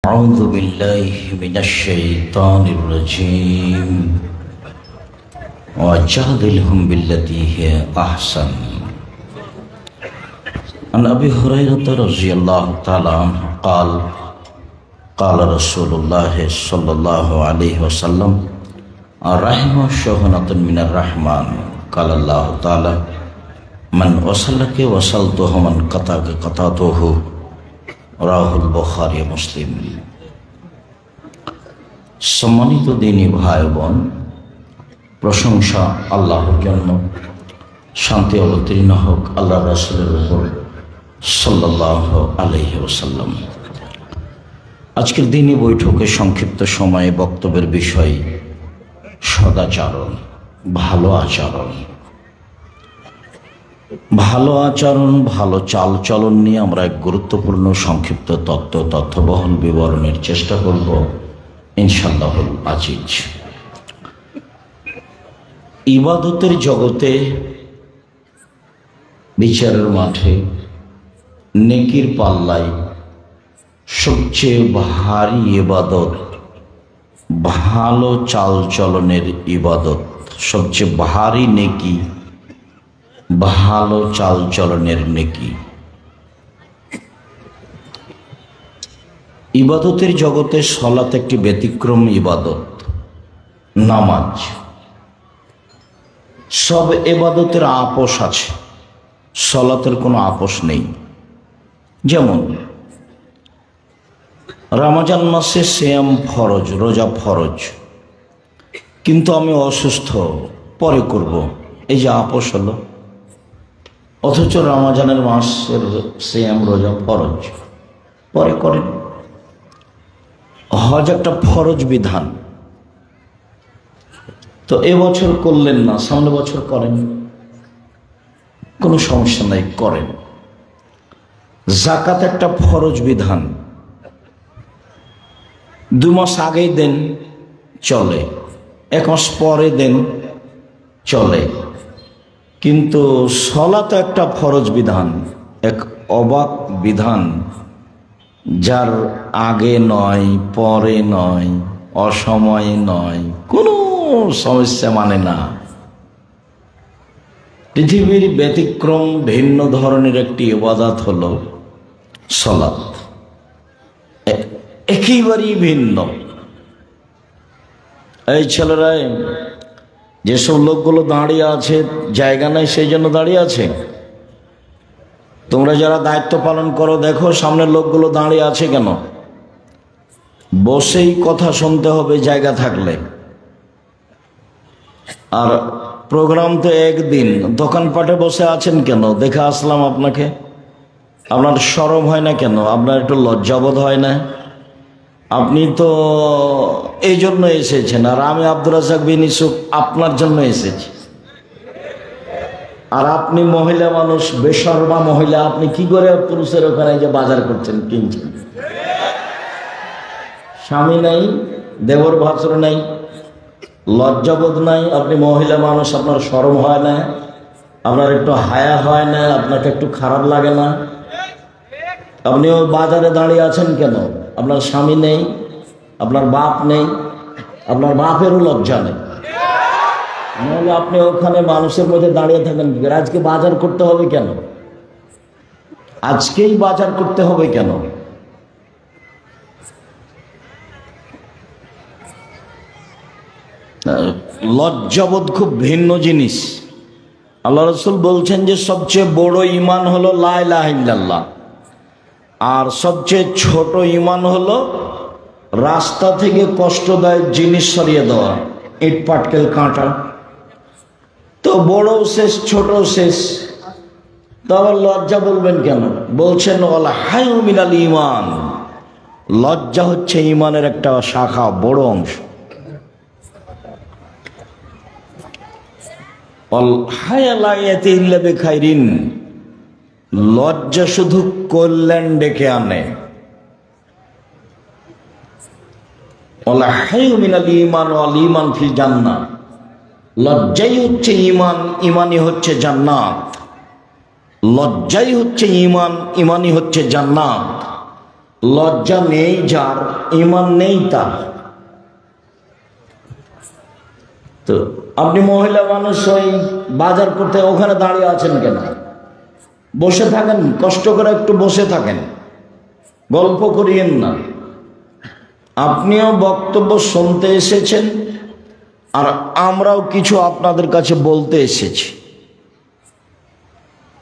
أعوذ بالله من الشيطان الرجيم وجادلهم بالتي هي أحسن عن أبي هريرة رضي الله تعالى عنه قال قال رسول الله صلى الله عليه وسلم الرحمة شحنة من الرحمن قال الله تعالى من وصلك وصلته من قطعك قطعته রাহুল বুখারী মুসলিম। সম্মানিত দিনী ভাই বোন, প্রশংসা আল্লাহর জন্য, শান্তি অবতীর্ণ হোক আল্লাহ রাসূলের উপর সাল্লাল্লাহু আলাইহি ওয়াসাল্লাম। আজকের দিনী বৈঠকে সংক্ষিপ্ত সময়ে বক্তব্যের বিষয় সদাচরণ, ভালো আচরণ। ভালো আচরণ, ভালো চাল চলন নিয়ে আমরা এক গুরুত্বপূর্ণ সংক্ষিপ্ত তথ্যবহল বিবরণের চেষ্টা করব ইনশাআল্লাহুল আজিজ। ইবাদতের জগতে, বিচারের মাঠে, নেকির পাল্লায় সবচেয়ে ভারী ইবাদত ভালো চাল চলনের ইবাদত। সবচেয়ে ভারী নেকি ভালো চাল চলনের নেকি। ইবাদতের জগতে সালাত একটি ব্যতিক্রম ইবাদত। নামাজ, সব ইবাদতের আপোষ আছে, সালাতের কোনো আপোষ নেই। যেমন রমজান মাসে সিয়াম ফরজ, রোজা ফরজ, কিন্তু আমি অসুস্থ, পরে করব, এই যে আপোষ হলো। অথচ রমজানের মাসের সিয়াম রোজা ফরজ, পরে করেন। হজ একটা ফরজ বিধান, তো এবছর করলেন না, সামনে বছর করেন, কোনো সমস্যা নাই, করেন। যাকাত একটা ফরজ বিধান, 2 মাস আগেই দেন, চলে, 1 মাস পরে দেন, চলে। কিন্তু সালাত একটা ফরজ বিধান, এক অবাক বিধান, যার আগে নয়, পরে নয়, অসময়ে নয়, কোনো সমস্যা মানে না। পৃথিবীর ব্যতিক্রম ভিন্ন ধরনের একটি ইবাদত হলো সালাত, একেবারেই ভিন্ন। এই ছেলেরা, যেসব লোকগুলো দাঁড়িয়ে আছে, জায়গা নাই সেই জন্য দাঁড়িয়ে আছে। তোমরা যারা দায়িত্ব পালন করো, দেখো সামনের লোকগুলো দাঁড়িয়ে আছে কেন? বসেই কথা শুনতে হবে জায়গা থাকলে। আর প্রোগ্রাম তো একদিন, দোকানপাটে বসে আছেন কেন? দেখে আসলাম আপনাকে, আপনার শরম হয় না কেন? আপনার একটু লজ্জাবোধ হয় না? আপনি তো এই জন্য এসেছেন, আর আমি আব্দুর রাজ্জাক বিন ইউসুফ আপনার জন্য এসেছি। আর আপনি মহিলা মানুষ, বেশরমা মহিলা, আপনি কি করে পুরুষের ওখানে যে বাজার করছেন, কিনছেন? স্বামী নাই, দেবর ভাসুর নাই, লজ্জাবোধ নাই, আপনি মহিলা মানুষ, আপনার শরম হয় না? আপনার একটু হায়া হয় না? আপনাকে একটু খারাপ লাগে না? আপনি ওই বাজারে দাঁড়িয়ে আছেন কেন? আপনার স্বামী নেই, আপনার বাপ নেই, আপনার বাপেরও লজ্জা নেই, নাহলে আপনি ওখানে মানুষের মধ্যে দাঁড়িয়ে থাকেন। আজকে বাজার করতে হবে কেন? আজকেই বাজার করতে হবে কেন? লজ্জাবোধ খুব ভিন্ন জিনিস। আল্লাহ রাসূল বলছেন যে সবচেয়ে বড় ঈমান হলো লা ইলাহা ইল্লাল্লাহ, আর সবচেয়ে ছোট ঈমান হলো রাস্তা থেকে কষ্টদায়ক জিনিস সরিয়ে দেওয়া, ইট পাটকেল কাঁটা। তো বড়ও শেষ, ছোটও শেষ, তো আবার লজ্জা বলবেন কেন? বলছেন ওয়াল হায়ু মিনাল ঈমান, লজ্জা হচ্ছে ঈমানের একটা শাখা, বড় অংশ। ওয়াল হায়া লা ইয়াতি ইল্লা বিখাইরিন, লজ্জা শুধু কল্যাণ ডেকে আনে। ওয়াল হায়ু মিনাল ঈমান ওয়াল ঈমান ফিল জান্নাহ, লজ্জাই হচ্ছে ঈমান, ঈমানই হচ্ছে জান্নাত। লজ্জাই হচ্ছে ঈমান, ঈমানই হচ্ছে জান্নাত। লজ্জা নেই যার, ঈমান নেই তার। তো আপনি মহিলা মানুষ ওই বাজার করতে ওখানে দাঁড়িয়ে আছেন কেন? বসে থাকেন, কষ্ট করে একটু বসে থাকেন, গল্প করিয়েন না। আপনিও বক্তব্য শুনতে এসেছেন, আর আমরাও কিছু আপনাদের কাছে বলতে এসেছি।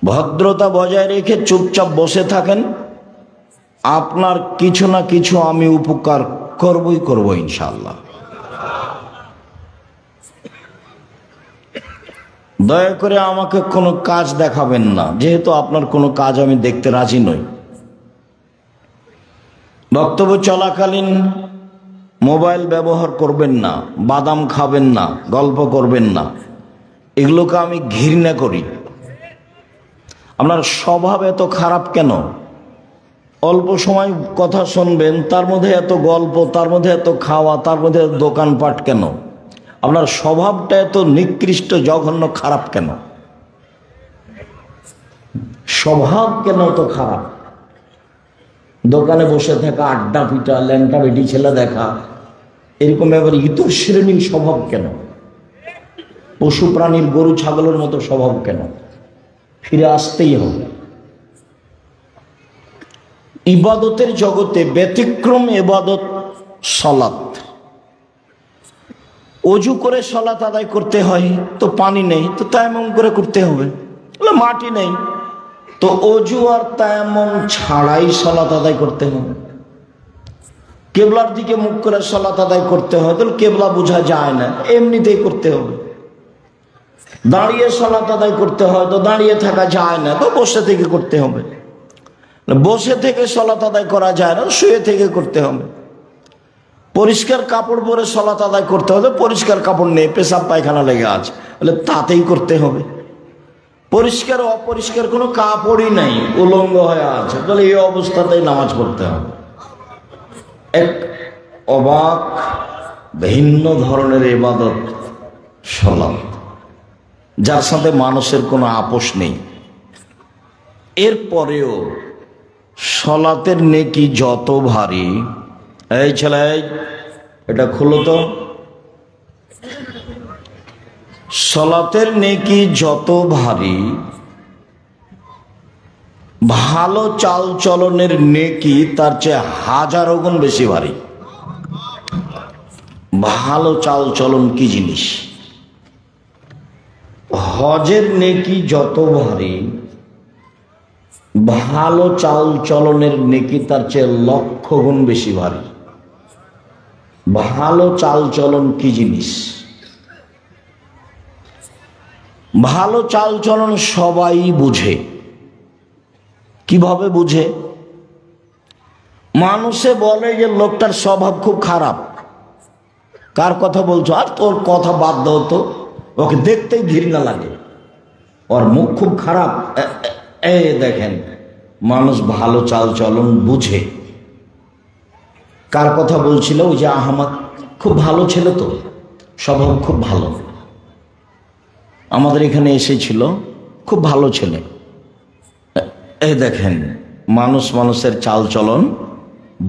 ভদ্রতা বজায় রেখে চুপচাপ বসে থাকেন, আপনার কিছু না কিছু আমি উপকার করবই করব ইনশাআল্লাহ। দয়া করে আমাকে কোনো কাজ দেখাবেন না, যেহেতু আপনার কোনো কাজ আমি দেখতে রাজি নই। বক্তব্য চলাকালীন মোবাইল ব্যবহার করবেন না, বাদাম খাবেন না, গল্প করবেন না, এগুলোকে আমি ঘৃণা করি। আপনার স্বভাব এত খারাপ কেন? অল্প সময় কথা শুনবেন, তার মধ্যে এত গল্প, তার মধ্যে এত খাওয়া, তার মধ্যে দোকানপাট কেন? আপনার স্বভাবটা এত নিকৃষ্ট, জঘন্য, খারাপ কেন? স্বভাব কেন তো খারাপ? দোকানে বসে থাকা, আড্ডা পিটা, ল্যাংটা বেটি ছেলে দেখা, এরকম এবার ইতর শ্রেণীর স্বভাব কেন? পশু প্রাণীর, গরু ছাগলের মতো স্বভাব কেন? ফিরে আসতেই হবে। ইবাদতের জগতে ব্যতিক্রম ইবাদত সালাত। অজু করে সালাত আদায় করতে হয়, তো পানি নেই, তো তায়াম্মুম করে করতে হবে। মাটি নেই, তো অজু আর তায়াম্মুম ছাড়াই সালাত আদায় করতে হবে। কেবলার দিকে মুখ করে সালাত আদায় করতে হয়, তো কেবলা বোঝা যায় না, এমনিতেই করতে হবে। দাঁড়িয়ে সালাত আদায় করতে হয়, তো দাঁড়িয়ে থাকা যায় না, তো বসে থেকে করতে হবে। বসে থেকে সালাত আদায় করা যায় না, শুয়ে থেকে করতে হবে। পরিষ্কার কাপড় পরে সালাত আদায় করতে হবে, পরিষ্কার কাপড় নেই, পেশাব পায়খানা লেগে আছে, বলে তাতেই করতে হবে। পরিষ্কার অপরিষ্কার কোনো কাপড়ই নাই, উলঙ্গ হয়ে আছে, তাহলে এই অবস্থাতেই নামাজ পড়তে হবে। এক অবাক ভিন্ন ধরনের ইবাদত সালাত, যার সাথে মানুষের কোনো আপোষ নেই। এরপরেও সালাতের নেকি যত ভারী, এই ছেলে এটা খুলো তো, সালাতের নেকি যত ভারী, ভালো চাল চলনের নেকি তার চেয়ে হাজারো গুণ বেশি ভারী। ভালো চাল চলন কি জিনিস? হজের নেকি যত ভারী, ভালো চাল চলনের নেকি তার চেয়ে লক্ষ গুণ বেশি ভারী। ভালো চাল চলন কি জিনিস? ভালো চাল চলন সবাই বুঝে। কিভাবে বুঝে? মানুষে বলে যে লোকটার স্বভাব খুব খারাপ। কার কথা বলছো? আর তোর কথা বাদ দাও তো, ওকে দেখতেই ঘৃণা লাগে, ওর মুখ খুব খারাপ। এই দেখেন, মানুষ ভালো চাল চলন বুঝে। কার কথা বলছিল? ওই যে আহমদ, খুব ভালো ছেলে তো, স্বভাব খুব ভালো, আমাদের এখানে এসেছিল, খুব ভালো ছেলে। এই দেখেন, মানুষ মানুষের চাল চলন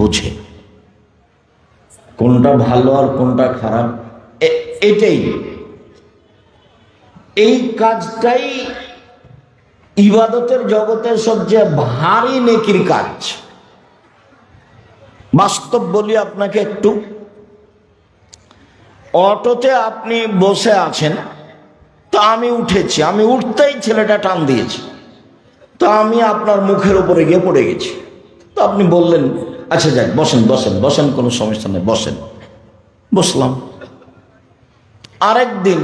বুঝে, কোনটা ভালো আর কোনটা খারাপ। এটাই, এই কাজটাই ইবাদতের জগতের সবচেয়ে ভারী নেকির কাজ। বাস্তব বলি আপনাকে একটু, অটোতে আপনি বসে আছেন, তো আমি উঠেছি, আমি উঠতেই ছেলেটা টান দিয়েছি, তো আমি আপনার মুখের উপরে গিয়ে পড়ে গেছি। তো আপনি বললেন, আচ্ছা যাক, বসেন বসেন বসেন, কোনো সমস্যা নেই, বসেন। বসলাম। আরেকদিন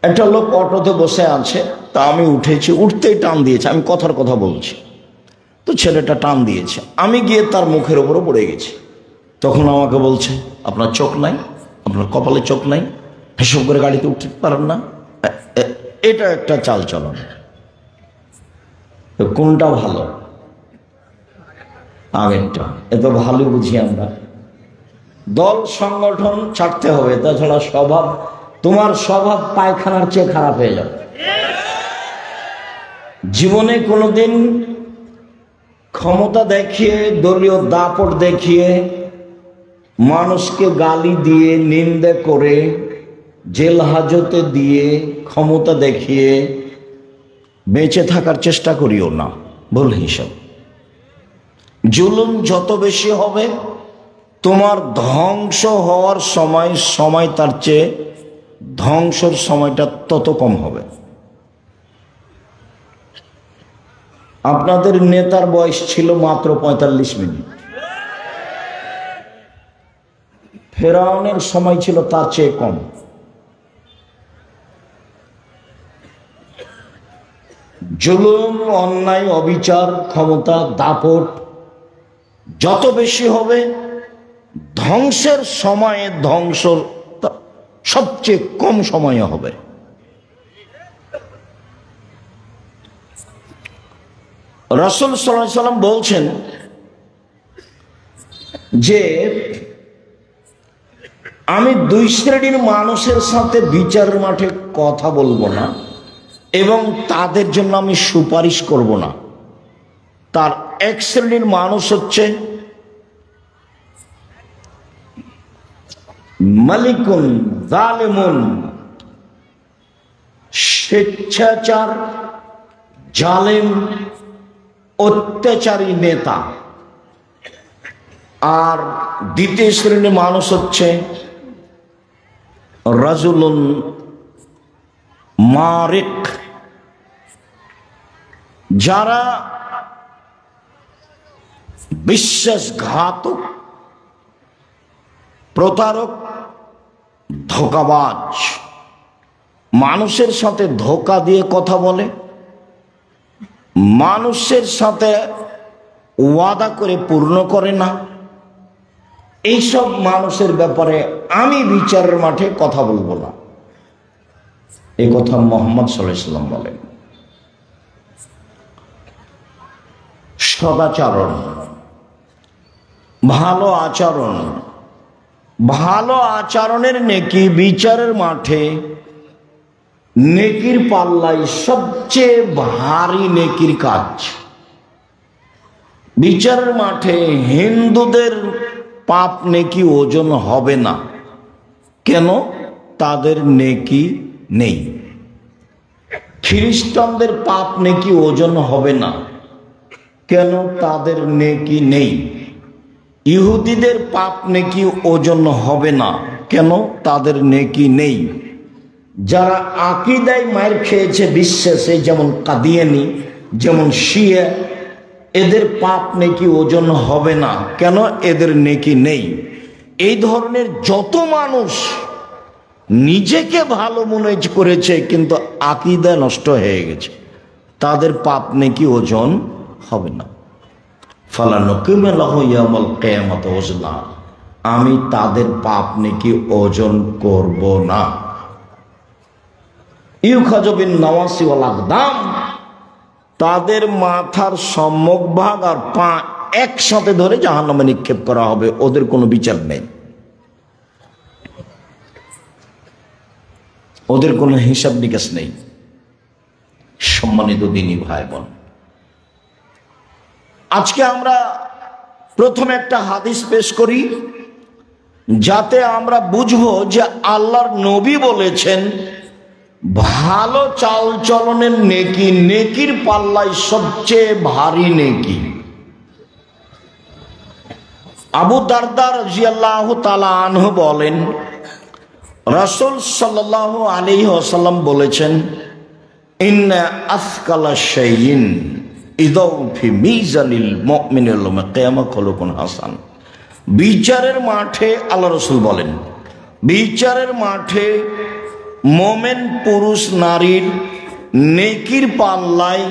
একটা লোক অটোতে বসে আছে, তা আমি উঠেছি, উঠতেই টান দিয়েছে, আমি কথার কথা বলছি, তো ছেলেটা টান দিয়েছে, আমি গিয়ে তার মুখের উপরে পড়ে গেছি। তখন আমাকে বলছে, আপনার চোখ নাই, আপনার কপালে চোখ নাই, হিসব করে গাড়িতে উঠতে পারেন না। এটা একটা চাল চলন। কোনটা ভালো? আগেরটা। এত ভালো বুঝি আমরা। দল সংগঠন ছাড়তে হবে, তাছাড়া স্বভাব, তোমার স্বভাব পায়খানার চেয়ে খারাপ হয়ে যাবে। জীবনে কোনোদিন ক্ষমতা দেখিয়ে, দলীয় দাপট দেখিয়ে, মানুষকে গালি দিয়ে, নিন্দা করে, জেল হাজতে দিয়ে, ক্ষমতা দেখিয়ে বেঁচে থাকার চেষ্টা করিও না, ভুল হিসাব। জুলুম যত বেশি হবে তোমার ধ্বংস হওয়ার সময় তার চেয়ে ধ্বংসের সময়টা তত কম হবে। আপনাদের নেতার বয়স ছিল মাত্র ৪৫ মিনিট, ফেরাউনের সময় ছিল তার চেয়ে কম। জুলুম, অন্যায়, অবিচার, ক্ষমতা, দাপট যত বেশি হবে ধ্বংসের সময়ে ধ্বংস সবচেয়ে কম সময়ে হবে। রাসূল সাল্লাল্লাহু আলাইহি ওয়াসাল্লাম বলছেন যে আমি দুই শ্রেণীর মানুষের সাথে বিচারের মাঠে কথা বলবো না এবং তাদের জন্য আমি সুপারিশ করব না। তার এক শ্রেণীর মানুষ হচ্ছে মালিকুন জালেমুন, স্বেচ্ছাচার, জালেম, অত্যাচারী নেতা। আর দ্বিতীয় শ্রেণীর মানুষ হচ্ছে রাজুলুন মারিক, যারা বিশ্বাসঘাতক, প্রতারক, ধোঁকাবাজ, মানুষের সাথে ধোঁকা দিয়ে কথা বলে, মানুষের সাথে ওয়াদা করে পূর্ণ করে না। এইসব মানুষের ব্যাপারে আমি বিচারের মাঠে কথা বলবো না, এই কথা মুহাম্মদ সাল্লাল্লাহু আলাইহি ওয়াসাল্লাম বলেন। সদাচরণ, ভালো আচরণ, ভালো আচরণের নেকি বিচারের মাঠে নেকির পাল্লায় সবচেয়ে ভারী নেকির কাজ। বিচারের মাঠে হিন্দুদের পাপ নেকি ওজন হবে না। কেন? তাদের নেকি নেই। খ্রিস্টানদের পাপ নেকি ওজন হবে না। কেন? তাদের নেকি নেই। ইহুদিদের পাপ নেকি ওজন হবে না। কেন? তাদের নেকি নেই। যারা আকীদায় মার খেয়েছে বিশ্বাসে, যেমন কাদিয়ানি, যেমন শিয়া, এদের পাপ নেকি ওজন হবে না। কেন? এদের নেকি নেই। এই ধরনের যত মানুষ নিজেকে ভালো মনে করেছে কিন্তু আকীদা নষ্ট হয়ে গেছে, তাদের পাপ নেকি ওজন হবে না। ফালানুকিমু লাহু ইয়াউমাল কিয়ামাতি ওজনা, আমি তাদের পাপ নেকি ওজন করব না। ইউখাযু বিন নাওয়াসি ওয়াল আকদাম, তাদের মাথার সম্মুখ ভাগ আর পা একসাথে ধরে জাহান্নামে নিক্ষেপ করা হবে, ওদের কোনো বিচার নেই, ওদের কোনো হিসাব নিকাশ নেই। সম্মানিত দিনী ভাই বোন, আজকে আমরা প্রথমে একটা হাদিস পেশ করি যাতে আমরা বুঝবো যে আল্লাহর নবী বলেছেন ভালো চাল চলনের নেকি নেকির পাল্লায় সবচেয়ে ভারী নেকি। আবু দারদা রাদিয়াল্লাহু তাআলা আনহু বলেন, রাসূল সাল্লাল্লাহু আলাইহি ওয়াসাল্লাম বলেছেন, ইন্না আসকালা শাইইন ইযাউ ফি মিজানিল মুমিনিল কিয়ামা খুলুকুন হাসান। বিচারের মাঠে আল্লাহ রাসূল বলেন, বিচারের মাঠে মোমেন পুরুষ নারীর নেকির পাল্লায়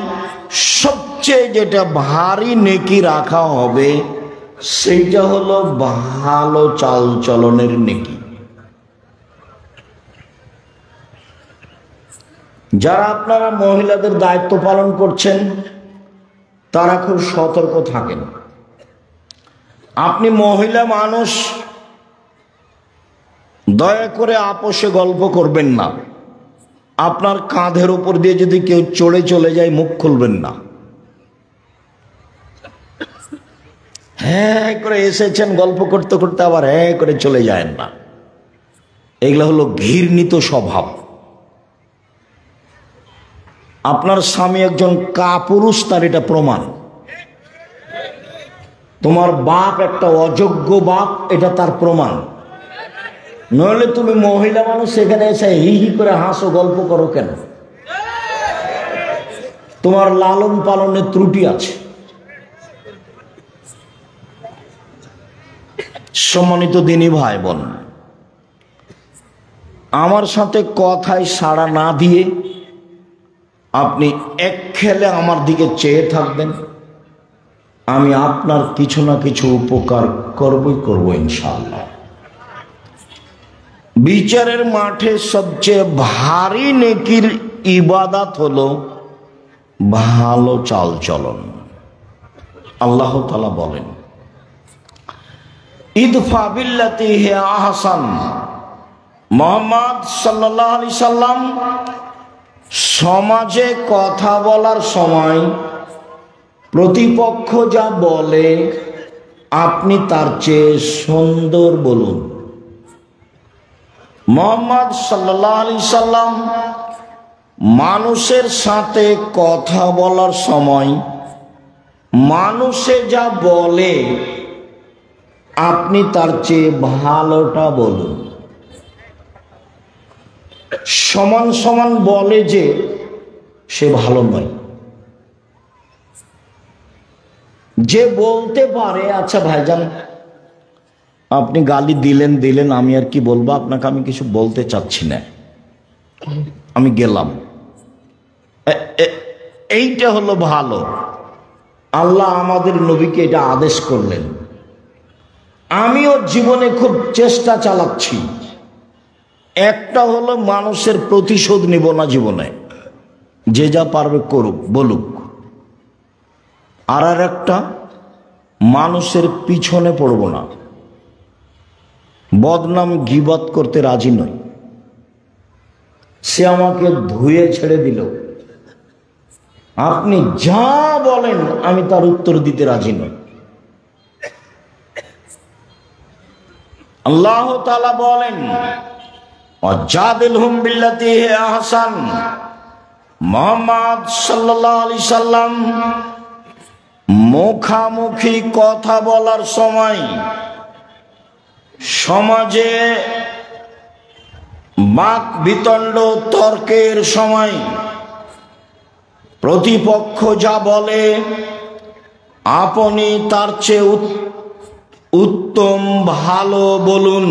সবচেয়ে যেটা ভারী নেকি রাখা হবে সেইটা হলো ভালো চাল চলনের নেকি। যারা আপনারা মহিলাদের দায়িত্ব পালন করছেন তারা খুব সতর্ক থাকেন। আপনি মহিলা মানুষ, দয়া করে আপোষে গল্প করবেন না। আপনার কাঁধের উপর দিয়ে যদি কেউ চড়ে চলে যায় মুখ খুলবেন না। হ্যাঁ করে এসেছেন, গল্প করতে করতে আবার হ্যাঁ করে চলে যায় না। এগুলো হলো ঘৃণিত স্বভাব। আপনার স্বামী একজন কাপুরুষ, তার এটা প্রমাণ। তোমার বাপ একটা অযোগ্য বাপ, এটা তার প্রমাণ। নইলে তুমি মহিলা মানুষ সেখানে এসে হি হি করে হাসো, গল্প করো কেন? তোমার লালন পালনের ত্রুটি আছে। সম্মানিত দিনী ভাই বোন, আমার সাথে কথায় সাড়া না দিয়ে আপনি এক খেলে আমার দিকে চেয়ে থাকবেন, আমি আপনার কিছু না কিছু উপকার করবই করব ইনশাআল্লাহ। বিচারের মাঠে সবচেয়ে ভারী নেকির ইবাদত হলো ভালো চালচলন। আল্লাহ তাআলা বলেন, ইদফা বিল্লাতি হিয়া আহসান। মুহাম্মদ সাল্লাল্লাহু আলাইহি সাল্লাম সমাজে কথা বলার সময় প্রতিপক্ষ যা বলে আপনি তার চেয়ে সুন্দর বলুন। মুহাম্মদ সাল্লাল্লাহু আলাইহি সাল্লাম মানুষের সাথে কথা বলার সময় মানুষে যা বলে আপনি তার চেয়ে ভালোটা বলুন। সমান সমান বলে যে সে ভালো নয়। যে বলতে পারে আচ্ছা ভাইজান আপনি গালি দিলেন, আমি আর কি বলবো, আপনাকে আমি কিছু বলতে চাচ্ছি না, আমি গেলাম, এইটা হলো ভালো। আল্লাহ আমাদের নবীকে এটা আদেশ করলেন। আমিও জীবনে খুব চেষ্টা চালাচ্ছি। একটা হলো মানুষের প্রতিশোধ নিব না জীবনে, যে যা পারবে করুক বলুক। আর একটা মানুষের পিছনে পড়ব না, বদনাম গীবত করতে রাজি নই। সে আমাকে ধুয়ে ছেড়ে দিল, আপনি যা বলেন আমি তার উত্তর দিতে রাজি নই। আল্লাহ তাআলা বলেন, ওয়াজাদিলহুম বিল্লাতি হিয়া আহসান। মুহাম্মদ সাল্লাল্লাহু আলাইহি সাল্লাম মুখামুখি কথা বলার সময়, সমাজে বাক বিতণ্ড তর্কের সময় প্রতিপক্ষ যা বলে আপনি তার চেয়ে উত্তম ভালো বলুন।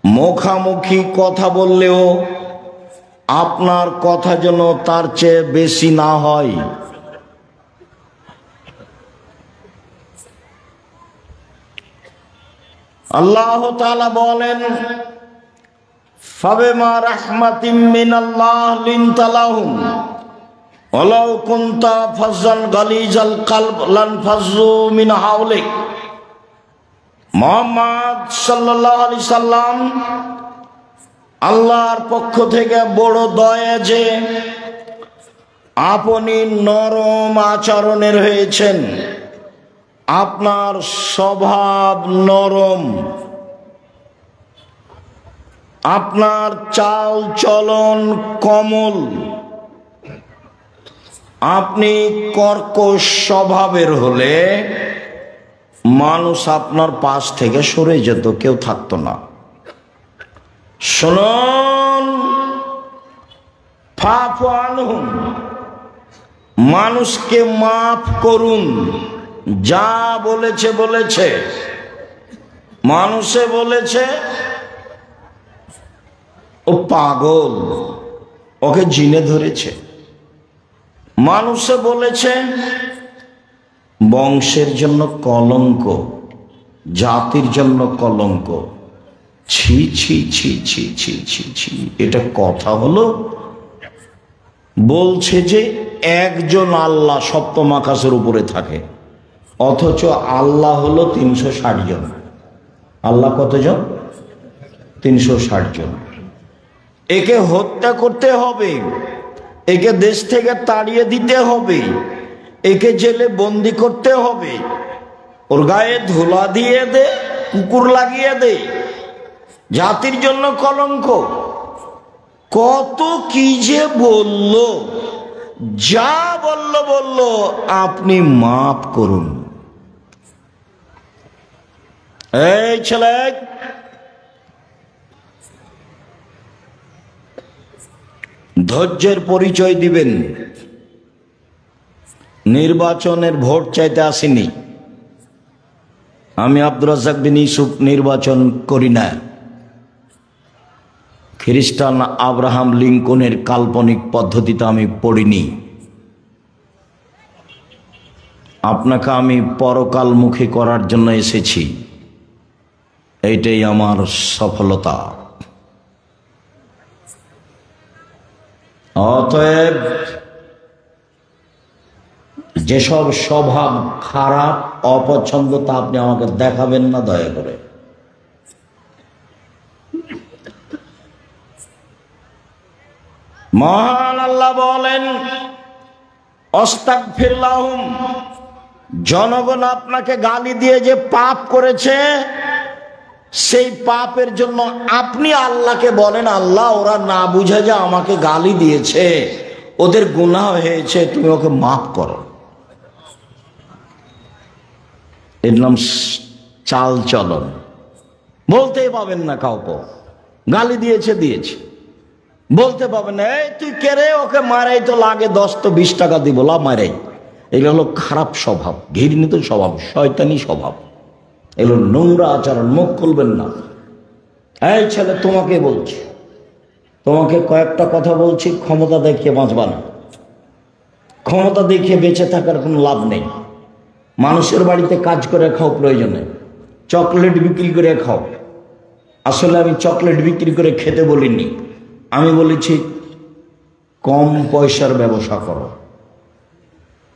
মুখামুখি কথা বললেও আপনার কথা যেন তার চেয়ে বেশি না হয়। আল্লাহ তাআলা বলেন, ফাবিমা রাহমাতিম মিনাল্লাহ লিনতা লাহুম ওয়ালাউ কুনতা ফাজ্জান গালিজাল কলব লানফাজ্জু মিন হাওলিক। মুহাম্মদ সাল্লাল্লাহু আলাইহি সাল্লাম আল্লাহর পক্ষ থেকে বড় দয়া যে আপনি নরম আচরণের হয়েছেন, আপনার স্বভাব নরম, আপনার চাল চলন কোমল, আপনি কর্কশ স্বভাবের হলে মানুষ আপনার পাশ থেকে সরে যেত, কেউ থাকতো না। শুনুন, ফাফু আনহুম, মানুষকে মাফ করুন। যা বলেছে বলেছে, মানুষে বলেছে ও পাগল, ওকে জিনে ধরেছে। মানুষে বলেছে বংশের জন্য কলঙ্ক, জাতির জন্য কলঙ্ক। ছি ছি ছি ছি ছি ছি ছি, এটা কথা হলো? বলছে যে একজন আল্লাহ সপ্তম আকাশের উপরে থাকে, অথচ আল্লাহ হলো 360 জন। আল্লাহ কতজন? 360 জন। একে হত্যা করতে হবে, একে দেশ থেকে তাড়িয়ে দিতে হবে, একে জেলে বন্দি করতে হবে, ওর গায়ে ধুলা দিয়ে দে, কুকুর লাগিয়ে দে, জাতির জন্য কলঙ্ক। কত কি যে বলল, যা বলল আপনি মাফ করুন। এই ছেলে, ধৈর্যের পরিচয় দিবেন। নির্বাচনের ভোট চাইতে আসিনি আমি। আব্দুর রাজ্জাক বিন ইউসুফ নির্বাচন করি না। খ্রিস্টান আব্রাহাম লিঙ্কনের কাল্পনিক পদ্ধতিতে আমি পড়িনি। আপনাকে আমি পরকালমুখী করার জন্য এসেছি, এইটাই আমার সফলতা। অতএব যেসব স্বভাব খারাপ, অপছন্দ, তা আপনি আমাকে দেখাবেন না দয়া করে। মহান আল্লাহ বলেন, আস্তাগফির লাহুম, জনগণ আপনাকে গালি দিয়ে যে পাপ করেছে, সেই পাপের জন্য আপনি আল্লাহকে বলেন, আল্লাহ ওরা না বুঝে যে আমাকে গালি দিয়েছে, ওদের গুনাহ হয়েছে, তুমি ওকে মাফ করো। এর নাম চাল চলন। বলতেই পাবেন না কাউকে গালি দিয়েছে, বলতে পাবেন না, এই তুই কে রে, ওকে মারাই তো লাগে 10 তো 20 টাকা দিব, লা মারাই। এগুলো হলো খারাপ স্বভাব, ঘৃণিত স্বভাব, শয়তানি স্বভাব, এগুলো নোংরা আচরণ। মুখ খুলবেন না। এই ছেলে, তোমাকে বলছি, তোমাকে কয়েকটা কথা বলছি, ক্ষমতা দেখিয়ে বাঁচবা না। ক্ষমতা দেখিয়ে বেঁচে থাকার কোনো লাভ নেই। মানুষের বাড়িতে কাজ করে খাও প্রয়োজনে, চকলেট বিক্রি করে খাও। আসলে আমি চকলেট বিক্রি করে খেতে বলিনি, আমি বলেছি কম পয়সার ব্যবসা করো,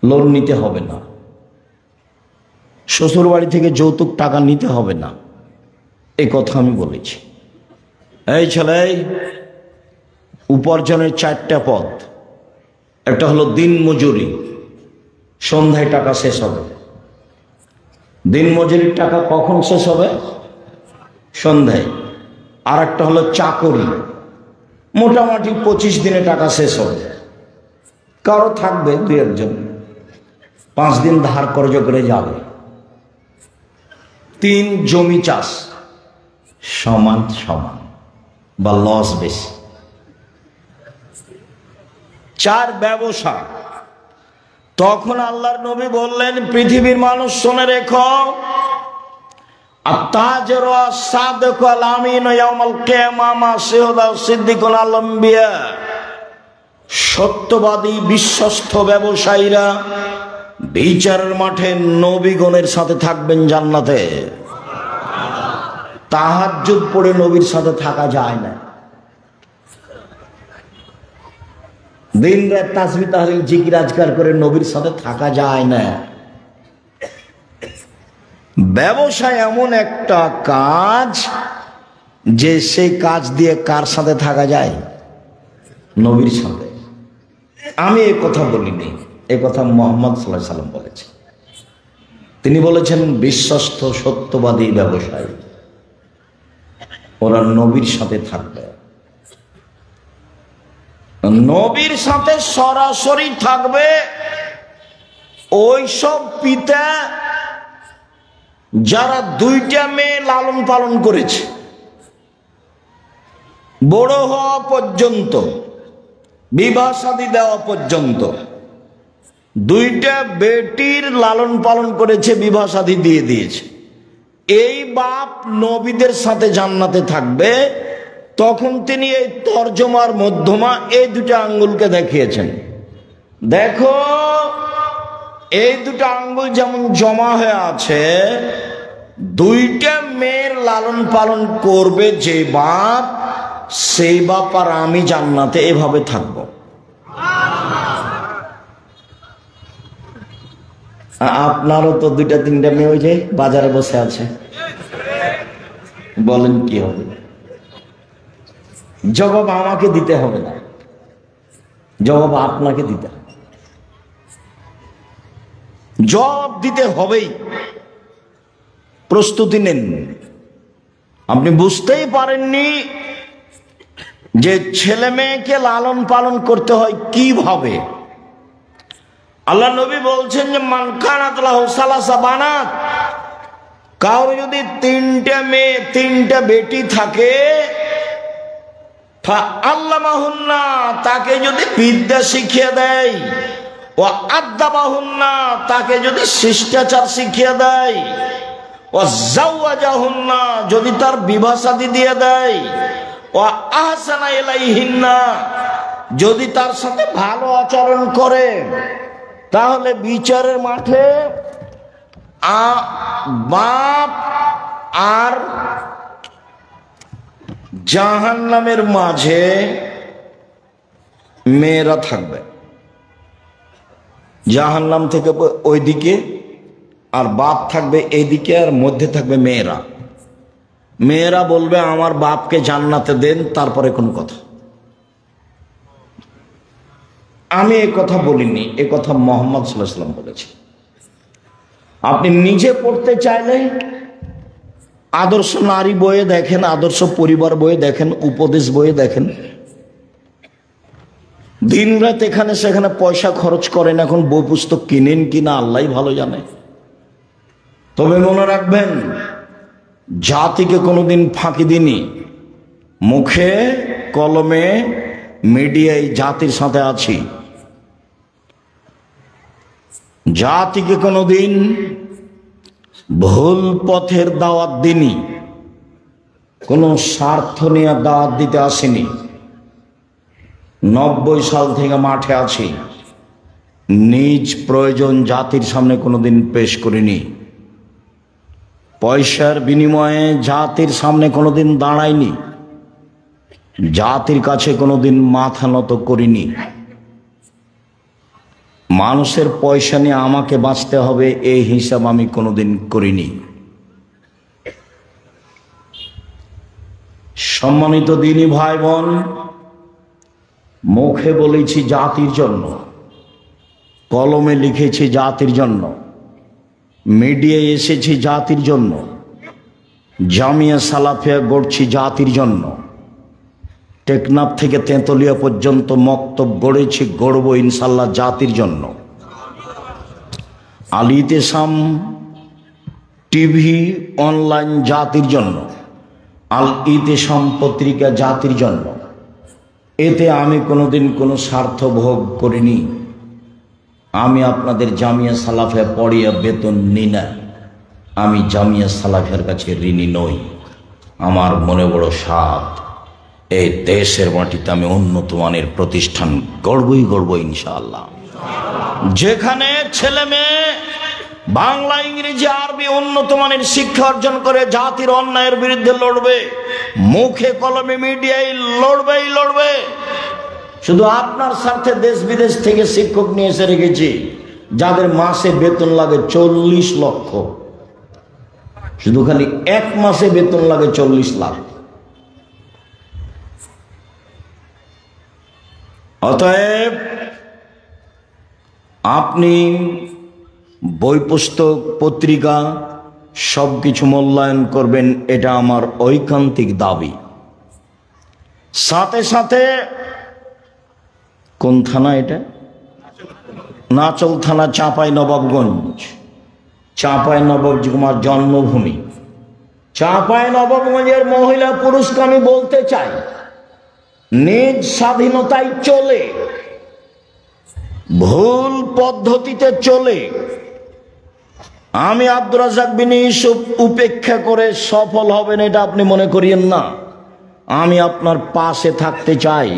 লোন নিতে হবে না, শ্বশুর বাড়ি থেকে যৌতুক টাকা নিতে হবে না, এই কথা আমি বলেছি। এই ছেলে, উপার্জনের 4টা পথ। একটা হলো দিন মজুরি, সন্ধ্যায় টাকা শেষ হবে। দিন মজুরির টাকা কখন শেষ হবে? সন্ধ্যায়। আর একটা হলো চাকরি, মোটামুটি 25 দিনে টাকা শেষ হবে। কারো থাকবে 2-1জন, 5 দিন ধার কর্জ করে যাবে। 3 জমি চাষ, সমান সমান বা লস বেশি। 4 ব্যবসা। তখন আল্লাহর নবী বললেন, পৃথিবীর মানুষ শুনে রেখো, আত-তাজিরু আস-সাদিকু আল-আমিনু ইয়াউমাল কিয়ামাহ মা শুহাদা সিদ্দিকুন আল-আম্বিয়া। সত্যবাদী বিশ্বস্ত ব্যবসায়ীরা বিচারের মাঠে নবীগণের সাথে থাকবেন জান্নাতে। তাহাজ্জুদ পড়ে নবীর সাথে থাকা যায় না। দিন রাত তাসবিহ তাহলিল জিকির আজকার করে নবীর সাথে থাকা যায় না। ব্যবসা এমন একটা কাজ যে সেই কাজ দিয়ে কার সাথে থাকা যায়? নবীর সাথে। আমি এই কথা বলিনি, এই কথা মুহাম্মদ সাল্লাল্লাহু আলাইহি সাল্লাম বলেছেন। তিনি বলেছেন বিশ্বস্ত সত্যবাদী ব্যবসায়ী, ওরা নবীর সাথে থাকবে। নবীর সাথে সরাসরি থাকবে ওই সব পিতা যারা 2টা মেয়ে লালন পালন করেছে, বড় হওয়া পর্যন্ত, বিবাহ শাদী দেওয়া পর্যন্ত। 2টা বেটির লালন পালন করেছে, বিবাহ শাদী দিয়ে দিয়েছে। এই বাপ নবীদের সাথে জান্নাতে থাকবে। তখন তিনি এই তর্জমার মধ্যমা এই 2টা আঙ্গুলকে দেখিয়েছেন, দেখো এই 2টা আঙ্গুল যেমন জমা হয়ে আছে, 2টা মেয়ের লালন পালন করবে যে বাপ, সেই বাপ আর আমি জান্নাতে এভাবে থাকবো। আপনারও তো 2টা-3টা মেয়ে ওই যে বাজারে বসে আছে, বলেন কি হবে? জবাব আমাকে দিতে হবে না, জবাব আপনাকে দিতে হবে। জবাব দিতে হবেই। প্রস্তুতি নেন। আপনি বুঝতেই পারেননি যে ছেলে মেয়েকে লালন পালন করতে হয় কিভাবে। আল্লাহ নবী বলছেন যে মান কানাত লাহু সালাসা বানাত, কারো যদি 3টে মেয়ে 3টে বেটি থাকে, আল্লামাহুন্না, তাকে যদি বিদ্যা শিখিয়ে দেয়, ও আদাবাহুন্না, তাকে যদি শিষ্টাচার শিখিয়ে দেয়, ও জাওয়াজাহুন্না, যদি তার বিবাহ শাদী দিয়ে দেয়, ও আহসানা ইলাইহিন্না, যদি তার সাথে ভালো আচরণ করে, তাহলে বিচারের মাঠে বাপ আর জাহান্নামের মাঝে মেয়েরা থাকবে। জাহান্নাম থেকে ওইদিকে, আর বাপ থাকবে এইদিকে, আর মধ্যে থাকবে মেয়েরা। মেয়েরা বলবে আমার বাপকে জান্নাতে দেন, তারপরে কোন কথা। আমি এ কথা বলিনি, এ কথা মুহাম্মদ সাল্লাল্লাহু আলাইহি ওয়াসাল্লাম বলেছে। আপনি নিজে পড়তে চাইলে আদর্শ নারী বইয়ে দেখেন, আদর্শ পরিবার বইয়ে দেখেন, উপদেশ বইয়ে দেখেন। দিন রাত এখানে সেখানে পয়সা খরচ করেন, এখন বই পুস্তক কিনেন কিনা আল্লাহই ভালো জানে। তবে মনে রাখবেন, জাতিকে কোনোদিন ফাঁকি দিনি। মুখে কলমে মিডিয়ায় জাতির সাথে আছি। জাতিকে কোনোদিন ভুল পথের দাওয়াত দিনি, কোনো স্বার্থ নিয়ে দাওয়াত দিতে আসিনি। 90 সাল থেকে মাঠে আছি, নিজ প্রয়োজন জাতির সামনে কোনোদিন পেশ করিনি। পয়সার বিনিময়ে জাতির সামনে কোনোদিন দাঁড়াইনি, জাতির কাছে কোনোদিন মাথা নত করিনি। মানুষের পয়সা নিয়ে আমাকে বাঁচতে হবে এই হিসাব আমি কোনোদিন করিনি। সম্মানিত দিনী ভাই বোন, মুখে বলেছি জাতির জন্য, কলমে লিখেছি জাতির জন্য, মিডিয়ায় এসেছি জাতির জন্য, জামিয়া সালাফিয়া গড়ছি জাতির জন্য, টেকনাফ থেকে তেঁতুলিয়া পর্যন্ত মক্তব গড়েছি, গড়ব ইনশাল্লাহ জাতির জন্য। আল ইতিসাম টিভি অনলাইন জাতির জন্য, আল ইতিসাম পত্রিকা জাতির জন্য। এতে আমি কোনোদিন কোনো স্বার্থ ভোগ করিনি। আমি আপনাদের জামিয়া সালাফিয়া পড়িয়া বেতন নিই না, আমি জামিয়া সালাফিয়ার কাছে ঋণী নই। আমার মনে বড় সাধ, এই দেশের মাটিতে আমি উন্নত মানের প্রতিষ্ঠান গড়বই গড়ব ইনশাআল্লাহ। যেখানে ছেলে মেয়ে বাংলা ইংরেজি আরবি উন্নত মানের শিক্ষা অর্জন করে জাতির অন্যায়ের বিরুদ্ধে লড়বে, মুখে কলমে মিডিয়ায় লড়বেই লড়বে। শুধু আপনার স্বার্থে দেশ বিদেশ থেকে শিক্ষক নিয়ে এসে রেখেছি, যাদের মাসে বেতন লাগে 40 লক্ষ। শুধু খালি এক মাসে বেতন লাগে 40 লাখ। অতএব আপনি বই পুস্তক পত্রিকা সবকিছু মূল্যায়ন করবেন, এটা আমার ঐকান্তিক দাবি। সাথে সাথে কোন থানা এটা? নাচল থানা, চাঁপাই নবাবগঞ্জ। চাঁপাই নবাবগঞ্জ আমার জন্মভূমি। চাঁপাই নবাবগঞ্জের মহিলা পুরুষকে আমি বলতে চাই, নিজ স্বাধীনতায় চলে, ভুল পদ্ধতিতে চলে আমি আব্দুর রাজ্জাক বিন ইউসুফ উপেক্ষা করে সফল হবেন এটা আপনি মনে করিয়েন না। আমি আপনার পাশে থাকতে চাই,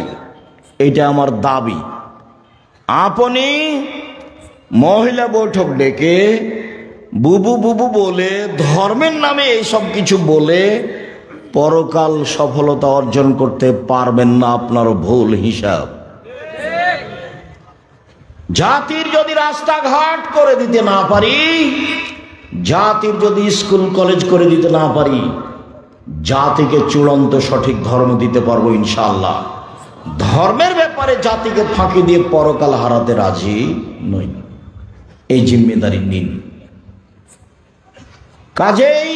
এটা আমার দাবি। আপনি মহিলা বৈঠক ডেকে বুবু বুবু বলে, ধর্মের নামে এইসব কিছু বলে পরকাল সফলতা অর্জন করতে পারবেন না, আপনার ভুল হিসাব। জাতির যদি রাস্তাঘাট করে দিতে না পারি, জাতির যদি স্কুল কলেজ করে দিতে না পারি, জাতিকে চূড়ান্ত সঠিক ধর্ম দিতে পারবো ইনশাআল্লাহ। ধর্মের ব্যাপারে জাতিকে ফাঁকি দিয়ে পরকাল হারাতে রাজি নই। এই জিম্মেদারি নিন। কাজেই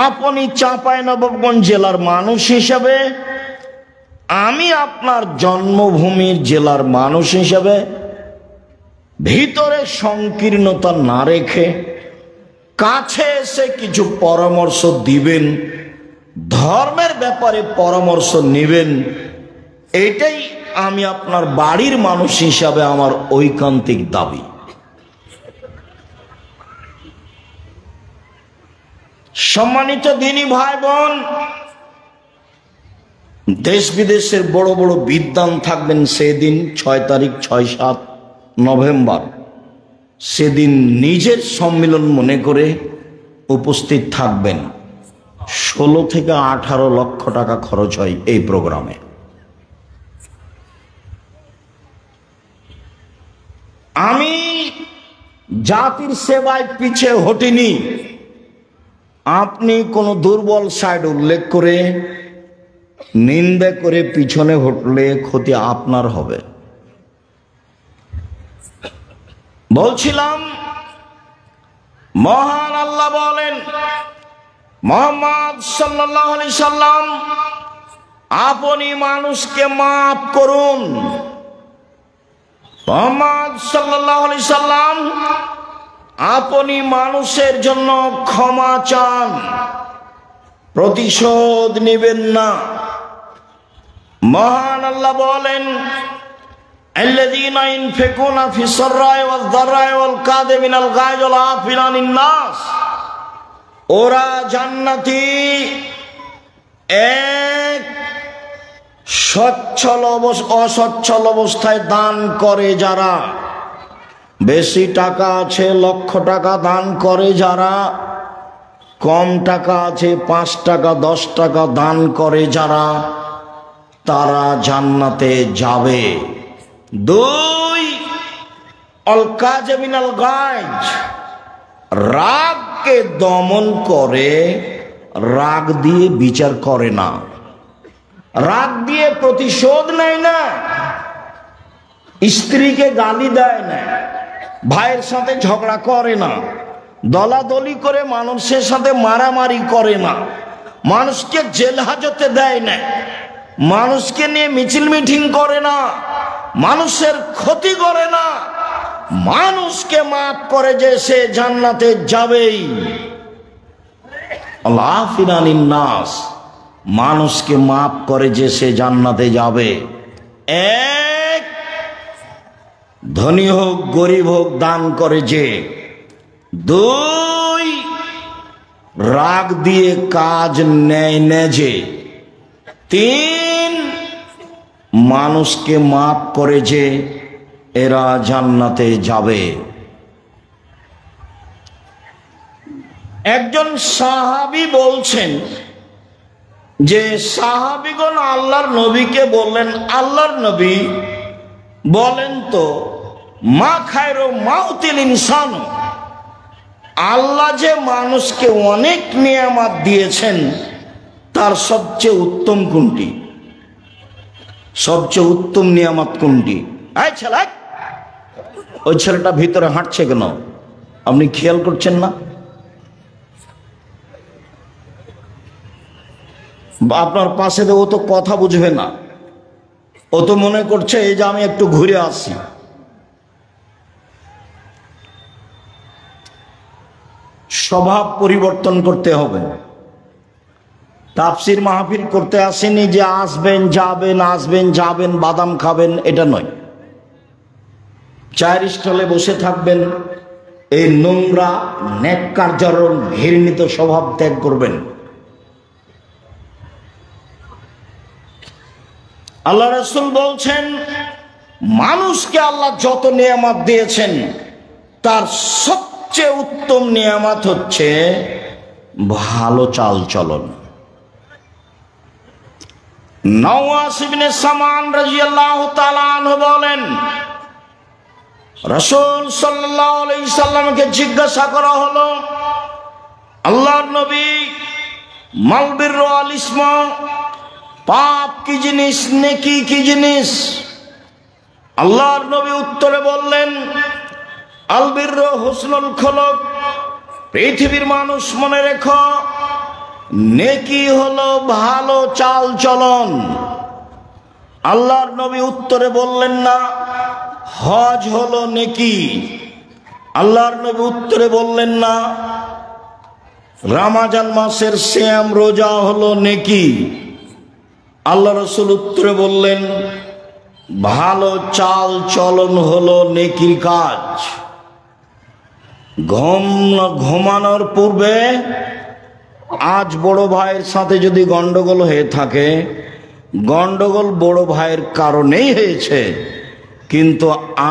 আপনি চাঁপাইনবাবগঞ্জ জেলার মানুষ হিসাবে, আমি আপনার জন্মভূমির জেলার মানুষ হিসাবে ভিতরে সংকীর্ণতা না রেখে কাছে এসে কিছু পরামর্শ দিবেন, ধর্মের ব্যাপারে পরামর্শ নেবেন, এটাই আমি আপনার বাড়ির মানুষ হিসাবে আমার ঐকান্তিক দাবি। সম্মানিত দিনী ভাই বোন, দেশ বিদেশের বড় বড় বিদ্বান থাকবেন সেদিন 6 তারিখ 6-7 নভেম্বর, সেদিন নিজের সম্মেলন মনে করে উপস্থিত থাকবেন। 16 থেকে 18 লক্ষ টাকা খরচ হয় এই প্রোগ্রামে। আমি জাতির সেবায় পিছে হটিনি। আপনি কোনো দুর্বল সাইড উল্লেখ করে নিন্দা করে পিছনে হটলে ক্ষতি আপনার হবে। বলছিলাম, মহান আল্লাহ বলেন, মুহাম্মদ সাল্লাল্লাহু আলাইহি সাল্লাম, আপনি মানুষকে মাফ করুন। মুহাম্মদ সাল্লাল্লাহু আলাইহি সাল্লাম, আপনি মানুষের জন্য ক্ষমা চান, প্রতিশোধ নেবেন না। মহান আল্লাহ বলেন, আল্লাযীনা ইনফিকুনা ফিস সাররাই ওয়াজ দাররাই ওয়াল কাযিমিনাল গায়জ ওয়াল আফিনা আনিন নাস, ওরা জান্নাতি এক সচ্ছল অসচ্ছল অবস্থায় দান করে যারা, বেশি টাকা আছে লক্ষ টাকা দান করে যারা, কম টাকা আছে 5 টাকা 10 টাকা দান করে যারা, তারা জান্নাতে যাবে। 2, আল কাযিমিনাল গায়জ, রাগকে দমন করে, রাগ দিয়ে বিচার করে না, রাগ দিয়ে প্রতিশোধ নেয় না, স্ত্রীকে গালি দেয় না, ভাইয়ের সাথে ঝগড়া করে না, দলাদলি করে মানুষের সাথে মারামারি করে না, মানুষকে জেল হাজতে দেয় না, মানুষকে নিয়ে মিছিল মিটিং করে না, মানুষের ক্ষতি করে না, মানুষকে মাফ করে যে সে জান্নাতে যাবেই। আল্লাহ আফিনানিন নাস, মানুষকে মাফ করে যে সে জান্নাতে যাবে। 1, ধনী হোক গরিব হোক দান করে যে। 2, রাগ দিয়ে কাজ নেয় না যে। 3, মানুষকে মাফ করে যে, এরা জান্নাতে যাবে। একজন সাহাবী বলছেন যে সাহাবীগণ আল্লাহর নবীকে বললেন, আল্লাহর নবী বলেন তো, মা খায়রু মাউতিল ইনসান, আল্লাহ যে মানুষকে অনেক নিয়ামত দিয়েছেন তার সবচেয়ে উত্তম কোনটি? সবচেয়ে উত্তম নিয়ামত কোনটি? এই ছেলে, ওই ছেলেটা ভিতরে হাঁটছে কেন? আপনি খেয়াল করছেন না? আপনার পাশে ও তো কথা বুঝবে না, ও তো মনে করছে এই যে আমি একটু ঘুরে আসি। স্বভাব পরিবর্তন করতে হবে। তাফসির মাহফিল করতে আসেনি যে আসবেন যাবেন আসবেন যাবেন বাদাম খাবেন, এটা নয়। চায়ের স্টলে বসে থাকবেন, এই নোংরা নেককারজনক ঘৃণিত স্বভাব ত্যাগ করবেন। আল্লাহ রাসূল বলছেন, মানুষকে আল্লাহ যত নিয়ামত দিয়েছেন তার সবচেয়ে উত্তম নিয়ামত হচ্ছে ভালো চাল চলন। নওয়াস ইবনে সামান রাদিয়াল্লাহু তাআলা আনহু বলেন, রাসূল সাল্লাল্লাহু আলাইহি সাল্লামকে জিজ্ঞাসা করা হলো, আল্লাহর নবী, মাল বিররু আল ইসমা, পাপ কি জিনিস, নেকি কি জিনিস? আল্লাহর নবী উত্তরে বললেন, আল বিররু হুসনুল খুলুক পৃথিবীর মানুষ মনে রেখো, নেকি হলো ভালো চাল চলন। আল্লাহর নবী উত্তরে বললেন না হজ হলো নেকি। আল্লাহর নবী উত্তরে বললেন না রমজান মাসের সিয়াম রোজা হলো নেকি। আল্লাহ রাসূল উত্তরে বললেন ভালো চাল চলন হলো নেকির কাজ। ঘুমানোর পূর্বে আজ বড় ভাইয়ের সাথে যদি গন্ডগোল হয়ে থাকে, গন্ডগোল বড় ভাইয়ের কারণেই হয়েছে, কিন্তু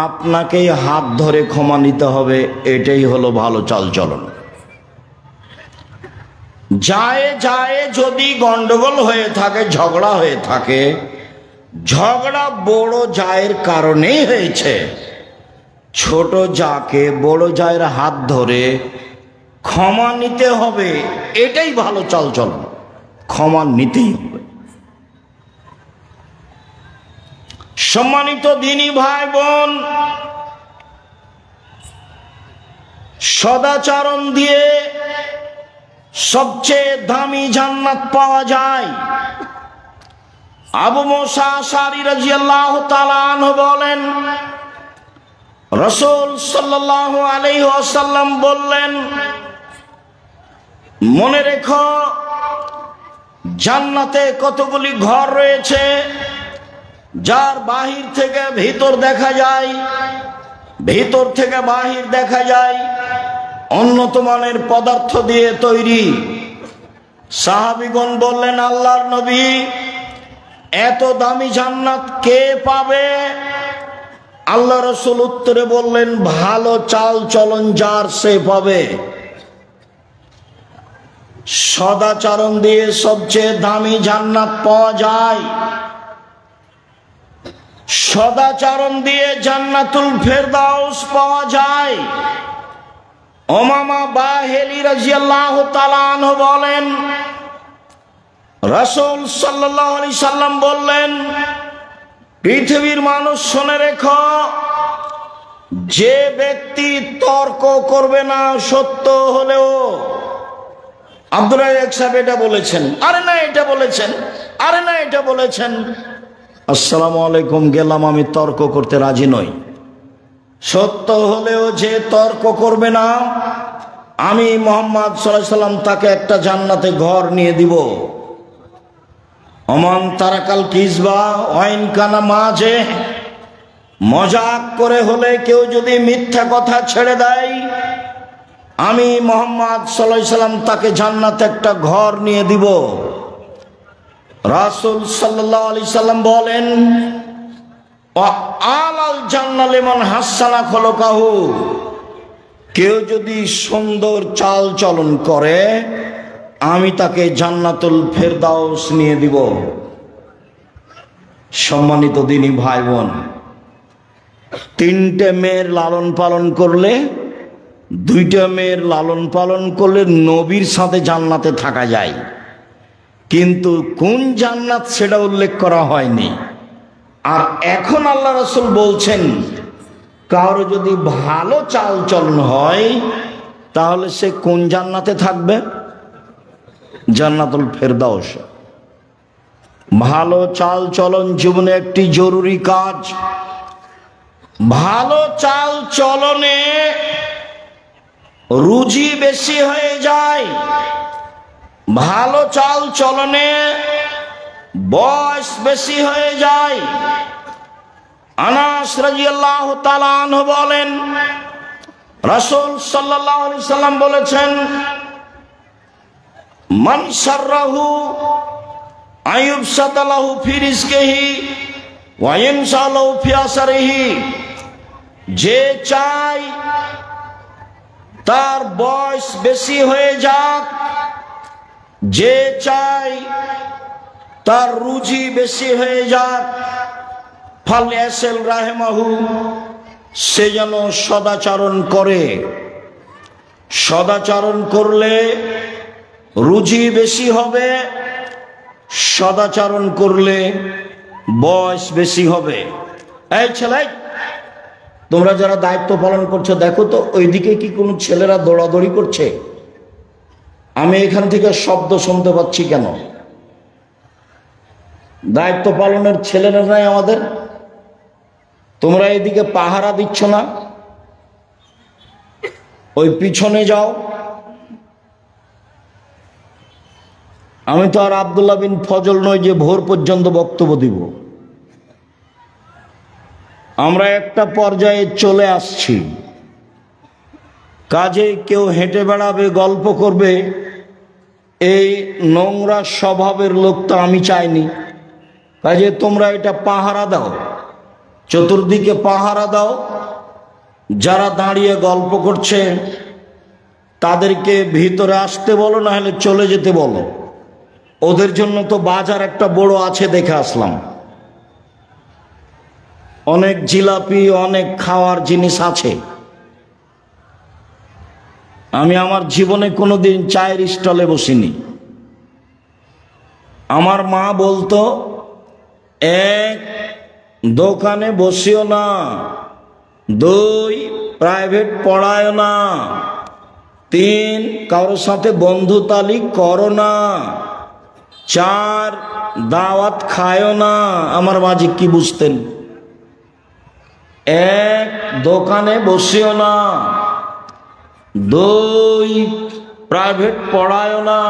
আপনাকেই হাত ধরে ক্ষমা নিতে হবে। এটাই হলো ভালো চাল চলন। যায় যায় যদি গন্ডগোল হয়ে থাকে, ঝগড়া হয়ে থাকে, ঝগড়া বড় জায়ের কারণেই হয়েছে। ছোট জাকে বড় জায়ের হাত ধরে ক্ষমা নিতে হবে। এটাই ভালো চাল চলন, ক্ষমা নিতেই হবে। সম্মানিত দিনী ভাই বোন, সদাচরণ দিয়ে সবচেয়ে দামি জান্নাত পাওয়া যায়। আবু মুসা আশআরী রাদিয়াল্লাহু তাআলা আনহু বলেন, রাসূল সাল্লাল্লাহু আলাইহি ওয়াসাল্লাম বললেন, মনে রেখো জান্নাতে কতগুলি ঘর রয়েছে, যার বাহির থেকে ভিতর দেখা যায়, ভিতর থেকে বাহির দেখা যায়, উন্নত মানের পদার্থ দিয়ে তৈরি। সাহাবীগণ বললেন, আল্লাহর নবী, এত দামি জান্নাত কে পাবে? আল্লাহ রাসূল উত্তরে বললেন, ভালো চাল চলন যার সে পাবে। সদাচরণ দিয়ে সবচেয়ে দামি জান্নাত পাওয়া যায়। সদাচরণ দিয়ে জান্নাতুল ফেরদাউস পাওয়া যায়। উমামা বাহিলী রাদিয়াল্লাহু তাআলা আনহু বলেন, রাসূল সাল্লাল্লাহু আলাইহি সাল্লাম বললেন, পৃথিবীর মানুষ শুনে রেখো, যে ব্যক্তি তর্ক করবে না সত্য হলেও। আব্দুর রাজ্জাক সাহেব এটা বলেছেন, আরে না এটা বলেছেন, আরে না এটা বলেছেন। আসসালামু আলাইকুম, গেলাম, আমি তর্ক করতে রাজি নই। সত্য হলেও যে তর্ক করবে না, আমি মুহাম্মদ সাল্লাল্লাহু আলাইহি সাল্লাম তাকে একটা জান্নাতে ঘর নিয়ে দিব। অমান তারাকাল কিসবা ওয়াইন কানা মাঝে, মজাক করে হলে কেউ যদি মিথ্যা কথা ছেড়ে দেয়, আমি মুহাম্মদ সাল্লাল্লাহু আলাইহি সাল্লাম তাকে জান্নাতে একটা ঘর নিয়ে দিব। রাসূল সাল্লাল্লাহু আলাইহি সাল্লাম বলেন, আলাল জান্নাহ লিমান হাসানা খলকাহু, কেউ যদি সুন্দর চাল চলন করে, আমি তাকে জান্নাতুল ফেরদাউস নিয়ে দিব। সম্মানিত দিনী ভাই বোন, তিনটে মেয়ের লালন পালন করলে, দুইটা মেয়ের লালন পালন করলে নবীর সাথে জান্নাতে থাকা যায়, কিন্তু কোন জান্নাত সেটা উল্লেখ করা হয়নি। আর এখন আল্লাহ রাসূল বলছেন, কারো যদি ভালো চাল চলন হয়, তাহলে সে কোন জান্নাতে থাকবে? জান্নাতুল ফেরদাউস। ভালো চাল চলন জীবনে একটি জরুরি কাজ। ভালো চাল চলনে রুজি বেশি হয়ে যায়, ভালো চাল চলনে বয়স বেশি হয়ে যায়। আনাস রাদিয়াল্লাহু তাআলা আনহু বলেন, রাসূল সাল্লাল্লাহু আলাইহি সাল্লাম বলেছেন, মান সাররাহু আইয়ুবসাতা লাহু ফি রিজকিহি ওয়া ইয়ানসালাহু ফি আসরিহি, যে চায় তার বয়স বেশি হয়ে যাক, যে চায় তার রুজি বেশি হয়ে যাক, ফালইয়াসিল রাহিমাহু, সে যেন সদাচরণ করে। সদাচরণ করলে রুজি বেশি হবে, সদাচরণ করলে বয়স বেশি হবে। এই ছেলে, তোমরা যারা দায়িত্ব পালন করছো, দেখো তো ওইদিকে কি কোনো ছেলেরা দৌড়াদৌড়ি করছে? আমি এখান থেকে শব্দ শুনতে পাচ্ছি কেন? দায়িত্ব পালনের ছেলেরা নাই আমাদের? তোমরা এদিকে পাহারা দিচ্ছ না, ওই পিছনে যাও। আমি তো আর আব্দুল্লাহ বিন ফজল নই যে ভোর পর্যন্ত বক্তব্য দিব। আমরা একটা পর্যায়ে চলে আসছি, কাজে কেউ হেঁটে বেড়াবে, গল্প করবে, এই নোংরা স্বভাবের লোক তো আমি চাইনি। কাজে তোমরা এটা পাহারা দাও, চতুর্দিকে পাহারা দাও। যারা দাঁড়িয়ে গল্প করছে তাদেরকে ভিতরে আসতে বলো, না হলে চলে যেতে বলো। ওদের জন্য তো বাজার একটা বড় আছে, দেখে আসলাম। অনেক জিলাপি, অনেক খাওয়ার জিনিস আছে। আমি আমার জীবনে কোনোদিন চায়ের স্টলে বসিনি। আমার মা বলতো, এক, দোকানে বসিও না, দুই, প্রাইভেট পড়ায় না, তিন, কারোর সাথে বন্ধুতালি করো না, চার, দাওয়াত খায়ও না। আমার মাঝে কি বুঝতেন? এক, দোকানে বসিও না, দুই, প্রাইভেট পড়ায় না,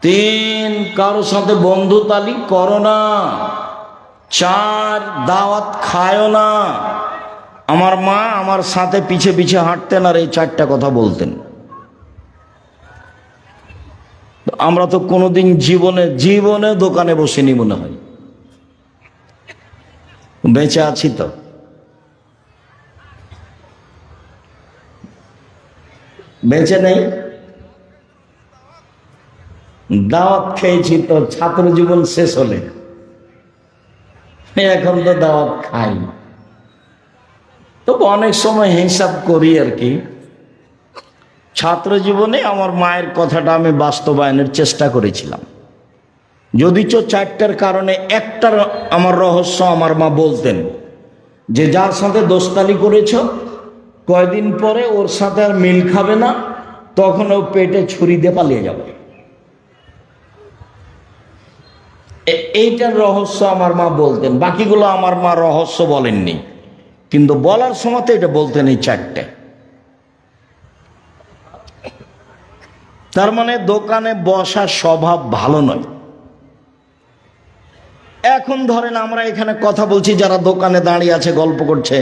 তিন, কারোর সাথে বন্ধুতালি করো না, চার, দাওয়াত খায়ও না। আমার মা আমার সাথে পিছে পিছে হাঁটতেন আর এই চারটা কথা বলতেন। আমরা তো কোনোদিন জীবনে দোকানে বসিনি মনে হয়। বেঁচে আছি তো। বেঁচে নেই, দাওয়াত খেয়েছি তো ছাত্র জীবন শেষ হলে, এখন তো দাওয়াত খাই। তবু অনেক সময় হিসাব করি আর কি। ছাত্র জীবনে আমার মায়ের কথাটা আমি বাস্তবায়নের চেষ্টা করেছিলাম, যদিচ চারটার কারণে একটার আমার রহস্য আমার মা বলতেন যে যার সাথে দোস্তালি করেছ কয়দিন পরে ওর সাথে আর মিল খাবে না, তখন ও পেটে ছুরি দিয়ে পালিয়ে যাবে। এইটার রহস্য আমার মা বলতেন। বাকিগুলো আমার মা রহস্য বলেননি, কিন্তু বলার সময় তো এটা বলতেন এই চারটে। তার মানে দোকানে বসার স্বভাব ভালো নয়। এখন ধরেন আমরা এখানে কথা বলছি, যারা দোকানে দাঁড়িয়ে আছে গল্প করছে,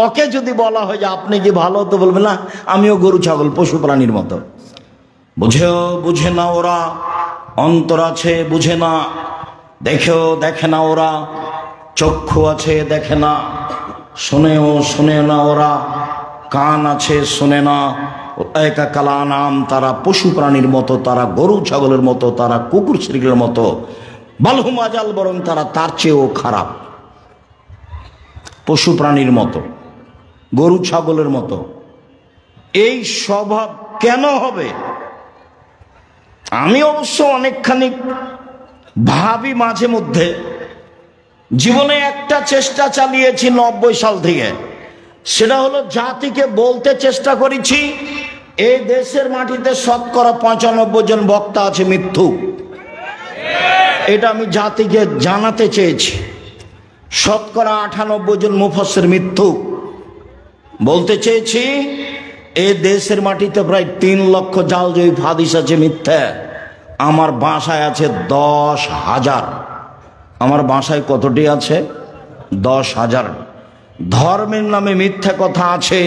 ওকে যদি বলা হয় যে আপনি কি ভালো, তো বলবে না আমিও গরু ছাগল পশু প্রাণীর মতো। বুঝে না ওরা, অন্তর আছে বুঝে না, দেখে না ওরা, চক্ষু আছে দেখে না, শোনে না ওরা, কান আছে শোনে না। একা কালা নাম, তারা পশু প্রাণীর মতো, তারা গরু ছাগলের মতো, তারা কুকুর শ্রীগুলোর মতো, বালহুম আজাল, বরং তারা তার চেয়েও খারাপ। পশু প্রাণীর মতো, গরু ছাগলের মতো। এই স্বভাব কেন হবে? আমি অবশ্য অনেকখানি ভাবি মাঝে মধ্যে। জীবনে একটা চেষ্টা চালিয়েছি 90 সাল থেকে, সেটা হলো জাতিকে বলতে চেষ্টা করেছি এই দেশের মাটিতে শতকরা 95 জন বক্তা আছে মিথ্যুক। এটা আমি জাতিকে জানাতে চেয়েছি। শতকরা 98 জন মুফাসসির মিথ্যুক। বলতে চেয়েছি এই দেশের মাটিতে প্রায় 3 লক্ষ জালজয়ী হাদিস আছে মিথ্যা। আমার বাসায় আছে 10,000। আমার বাসায় কতটি আছে? 10,000। ধর্মের নামে মিথ্যা কথা আছে,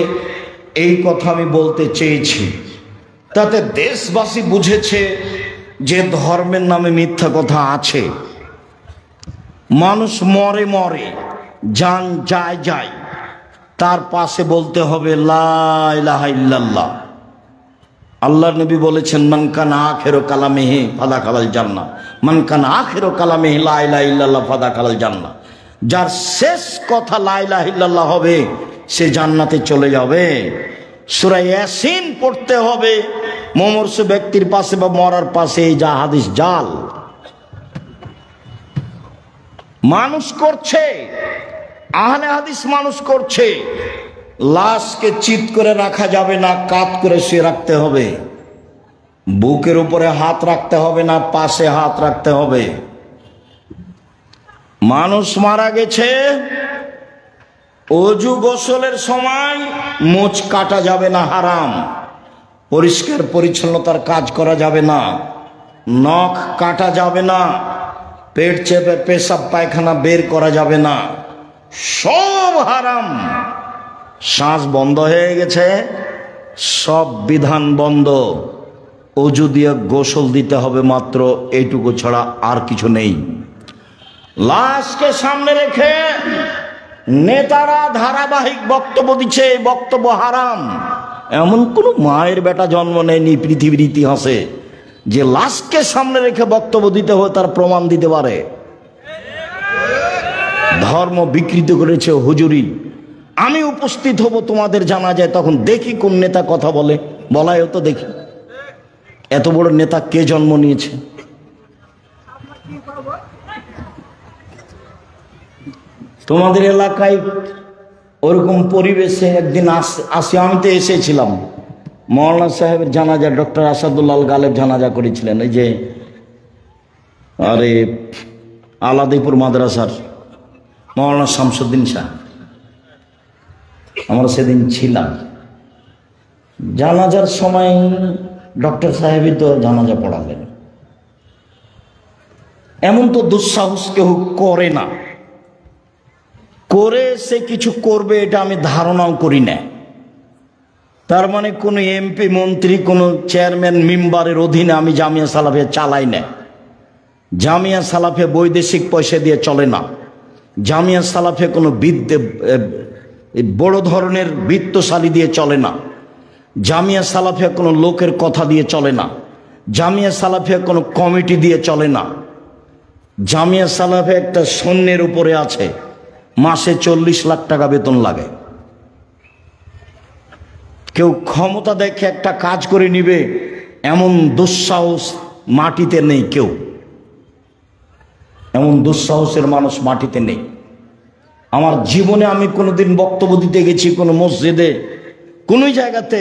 এই কথা আমি বলতে চেয়েছি। তাতে দেশবাসী বুঝেছে যে ধর্মের নামে মিথ্যা কথা আছে। মানুষ মরে, জান যায়, তার পাশে বলতে হবে লা ইলাহা ইল্লাল্লাহ। আল্লাহর নবী বলেছেন, মান কানা আখিরু কালামিহি ফাদাখালাল জান্নাহ, মান কানা আখিরু কালামিহি লা ইলাহা ইল্লাল্লাহ ফাদাখালাল জান্নাহ। যার শেষ কথা লা ইলাহা ইল্লাল্লাহ হবে সে জান্নাতে চলে যাবে। সূরা ইয়াসিন পড়তে হবে মুমূর্ষ ব্যক্তির পাশে বা মরার পাশে, এই যা হাদিস জাল মানুষ করছে, আহলে হাদিস মানুষ করছে। লাশকে চিৎ করে রাখা যাবে না, কাত করে শুয়ে রাখতে হবে। বুকের উপরে হাত রাখতে হবে না পাশে হাত রাখতে হবে। মানুষ মারা গেছে, অজু গোসলের সময় মোচ কাটা যাবে না, হারাম। পরিষ্কার পরিচ্ছন্নতার কাজ করা যাবে না, নখ কাটা যাবে না, পেট চেপে পেশাব পায়খানা বের করা যাবে না, সব হারাম। শ্বাস বন্ধ হয়ে গেছে, সব বিধান বন্ধ। অজু দিয়ে গোসল দিতে হবে মাত্র, এইটুকু ছাড়া আর কিছু নেই। লাশকে সামনে রেখে নেতারা ধারাবাহিক বক্তব্য দিচ্ছে, বক্তব্য হারাম। এমন কোন মায়ের বেটা জন্ম নেয়নি পৃথিবীর ইতিহাসে যে লাশকে সামনে রেখে বক্তব্য দিতে হয় তার প্রমাণ দিতে পারে। ধর্ম বিকৃত করেছে হুজুরি। আমি উপস্থিত হব তোমাদের জানাজায়, তখন দেখি কোন নেতা কথা বলে, বলাই হতো দেখি এত বড় নেতা কে জন্ম নিয়েছে। তোমাদের এলাকায় ওরকম পরিবেশে একদিন আসি, আমি তো এসেছিলাম। মৌলানা সাহেবের জানাজা, ডক্টর আসাদুল্লাহ গালেব জানাজা করেছিলেন, এই যে আরে আলাদিপুর মাদ্রাসার মৌলানা শামসুদ্দিন শাহ। আমরা সেদিন ছিলাম। জানাজার সময় ডক্টর সাহেবই তো জানাজা পড়ালেন। এমন তো দুঃসাহস কেউ করে না, করে সে কিছু করবে এটা আমি ধারণাও করি না। তার মানে কোন এমপি মন্ত্রী কোন চেয়ারম্যান মেম্বারের অধীনে আমি জামিয়া সালাফিয়া চালাই না। জামিয়া সালাফিয়া বৈদেশিক পয়সা দিয়ে চলে না। জামিয়া সালাফিয়া কোনো বড় ধরনের বিত্তশালী দিয়ে চলে না। জামিয়া সালাফিয়া কোনো লোকের কথা দিয়ে চলে না। জামিয়া সালাফিয়া কোনো কমিটি দিয়ে চলে না। জামিয়া সালাফিয়া একটা সৈন্যের উপরে আছে, মাসে 40 লাখ টাকা বেতন লাগে। কেউ ক্ষমতা দেখে একটা কাজ করে নিবে এমন দুঃসাহস মাটিতে নেই। কেউ এমন দুঃসাহসের মানুষ মাটিতে নেই। আমার জীবনে আমি কোনোদিন বক্তব্য দিতে গেছি কোনো মসজিদে, কোন জায়গাতে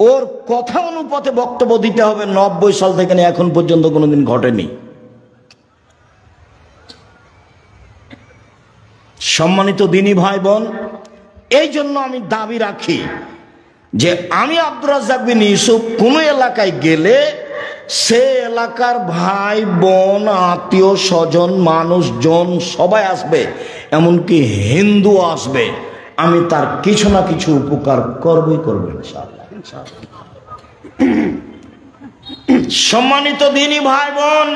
ওর কথা অনুপাতে বক্তব্য দিতে হবে 90 সাল থেকে এখন পর্যন্ত কোনোদিন ঘটেনি। সম্মানিত দিনী ভাই বোন, এই জন্য আমি দাবি রাখি যে আমি আব্দুর রাজ্জাক বিন ইউসুফ কোনো এলাকায় গেলে সে এলাকার ভাই বোন আত্মীয় স্বজন মানুষজন সবাই আসবে, এমনকি হিন্দু আসবে, আমি তার কিছু না কিছু উপকার করবই করব ইনশাআল্লাহ। সম্মানিত দিনী ভাই বোন,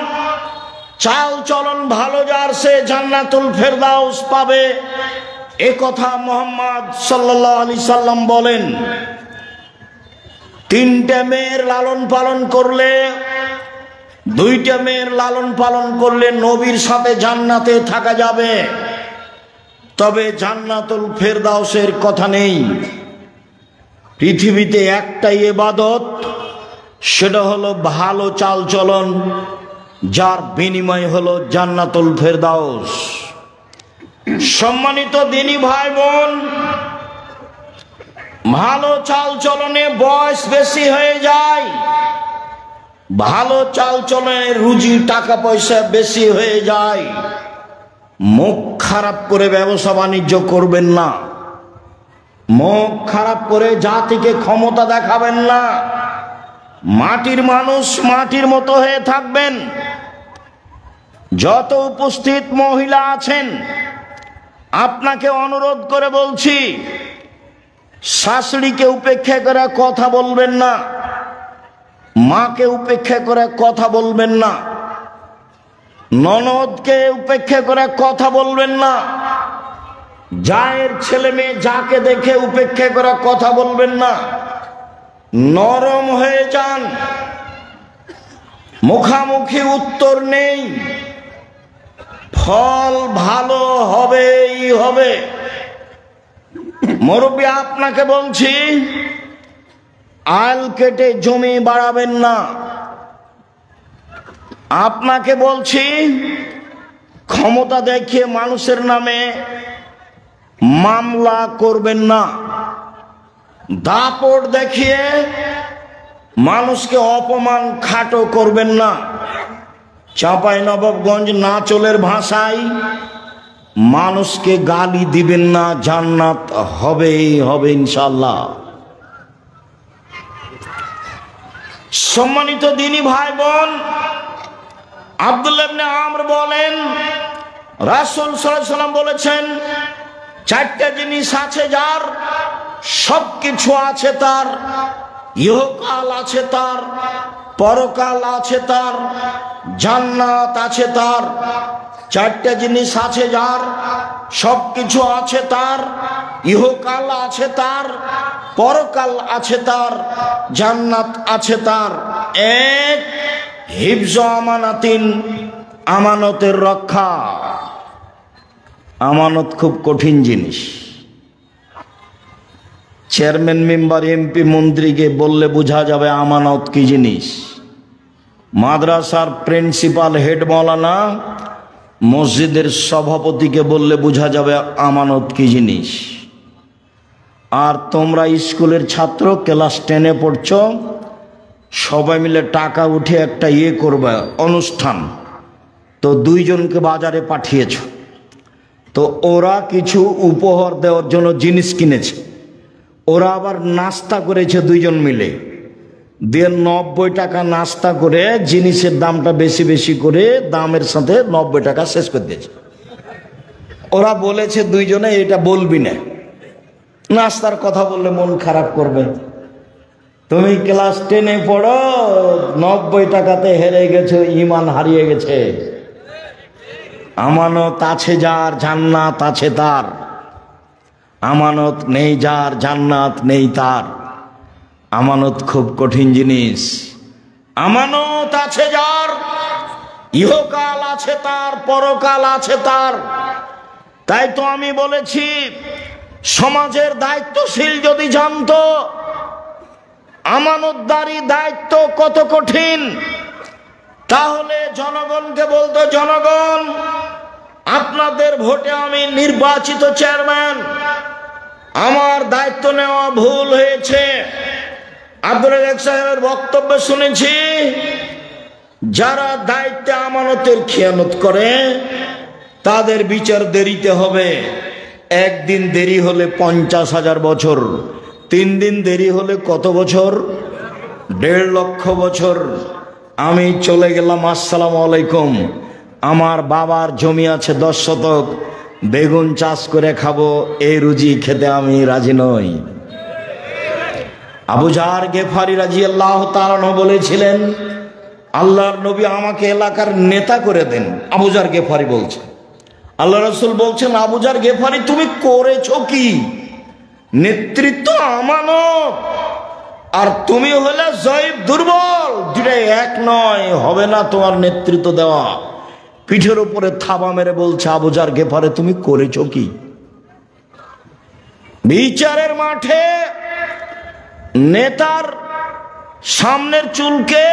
চাল চলন ভালো যার সে জান্নাতুল ফেরদাউস পাবে, এ কথা মুহাম্মদ সাল্লাল্লাহু আলাইহি সাল্লাম বলেন। 3টে মেয়ের লালন পালন করলে, 2টে মেয়ের লালন পালন করলে নবীর সাথে জান্নাতে থাকা যাবে, তবে জান্নাতুল ফেরদাউসের কথা নেই। পৃথিবীতে একটাই ইবাদত, সেটা হলো ভালো চাল চলন, যার বিনিময় হলো জান্নাতুল ফেরদাউস। সম্মানিত দিনী ভাই বোন, ভালো চাল চলনে বয়স বেশি হয়ে যায়, ভালো চাল চলনে রুজি টাকা পয়সা বেশি হয়ে যায়। মুখ খারাপ করে ব্যবসা বাণিজ্য করবেন না, মুখ খারাপ করে জাতিকে ক্ষমতা দেখাবেন না। মাটির মানুষ মাটির মতো হয়ে থাকবেন। যত উপস্থিত মহিলা আছেন, আপনাকে অনুরোধ করে বলছি, শাশুড়িকে উপেক্ষা করে কথা বলবেন না, মাকে উপেক্ষা করে কথা বলবেন না, ননদকে উপেক্ষা করে কথা বলবেন না, জায়ের ছেলে মেয়ে যাকে দেখে উপেক্ষা করে কথা বলবেন না। নরম হয়ে যান, মুখামুখি উত্তর নেই, ফল ভালো হবেই হবে। মুরব্বী আপনাকে বলছি, আল কেটে জমি বাড়াবেন না। আপনাকে বলছি, ক্ষমতা দেখিয়ে মানুষের নামে মামলা করবেন না। দাপট দেখিয়ে মানুষকে অপমান খাটো করবেন না। চাঁপাইনবাবগঞ্জ নাচলের ভাষায় মানুষকে গালি দিবেন না, জান্নাত হবেই হবে ইনশাআল্লাহ। সম্মানিত দিনী ভাই বোন, আব্দুল্লাহ ইবনে আমর বলেন রাসূল সাল্লাল্লাহু আলাইহি ওয়াসাল্লাম বলেছেন, চারটা জিনিস আছে যার, সবকিছু আছে তার, ইহকাল আছে তার, পরকাল আছে তার, জান্নাত আছে তার। চারটা জিনিস আছে যার, সবকিছু আছে তার, ইহকাল আছে তার, পরকাল আছে তার, জান্নাত আছে তার। এক, হিফজ আমানাতিন, আমানতের রক্ষা। আমানত খুব কঠিন জিনিস। চেয়ারম্যান, মেম্বার, এমপি, মন্ত্রীকে বললে বোঝা যাবে আমানত কি জিনিস। মাদ্রাসার প্রিন্সিপাল, হেড মাওলানা, মসজিদের সভাপতিকে বললে বোঝা যাবে আমানত কি জিনিস। আর তোমরা স্কুলের ছাত্র, ক্লাস 10-এ পড়ছ, সবাই মিলে টাকা উঠে একটা করবে অনুষ্ঠান, তো দুইজনকে বাজারে পাঠিয়েছ, তো ওরা কিছু উপহার দেওয়ার জন্য জিনিস কিনেছে, ওরা আবার নাস্তা করেছে দুইজন মিলে, দিয়ে 90 টাকা নাস্তা করে জিনিসের দামটা বেশি বেশি করে দামের সাথে 90 টাকা শেষ করে দিয়েছে। ওরা বলেছে দুইজনে এটা বলবি না, নাস্তার কথা বললে মন খারাপ করবে। তুমি ক্লাস 10-এ পড়ো, 90 টাকাতে হেরে গেছো, ঈমান হারিয়ে গেছে। আমানত আছে যার, জান্নাত আছে তার। আমানত নেই যার, জান্নাত নেই তার। আমানত খুব কঠিন জিনিস। আমানত আছে যার, ইহকাল আছে তার, পরকাল আছে তার। তাই তো আমি বলেছি, সমাজের দায়িত্বশীল যদি জানতো আমানতদারি দায়িত্ব কত কঠিন, তাহলে জনগণকে বলতো, জনগণ আপনাদের ভোটে আমি নির্বাচিত চেয়ারম্যান, আমার দায়িত্ব নেওয়া ভুল হয়েছে। আব্দুল রাজ্জাক সাহেবের বক্তব্য শুনেছি, যারা দায়িত্বে আমানতের খেয়ানত করে তাদের বিচার দেরিতে হবে। একদিন দেরি হলে 50,000 বছর, 3 দিন দেরি হলে কত বছর? 1.5 লক্ষ বছর। আমি চলে গেলাম, আসসালামু আলাইকুম, আমার বাবার জমি আছে 10 শতক, বেগুন চাষ করে খাবো, এই রুজি খেতে আমি রাজি নই। আবু জার গেফারি রাদিয়াল্লাহু তাআলা আনহু বলেছিলেন, আল্লাহর নবী আমাকে এলাকার নেতা করে দেন। আবু জার গেফারি বলছে, আল্লাহ রাসূল বলছেন, আবু জার গেফারি তুমি করেছো কি? নেতৃত্ব আমানত, আর তুমি হলে জয়ীফ, দুর্বল, দুটো এক নয়, হবে না তোমার নেতৃত্ব দেওয়া। পিঠের উপরে থাবা মেরে বলছে, আবু জার গেফারি তুমি করেছো কি? বিচারের মাঠে নেতার সামনের চুলকে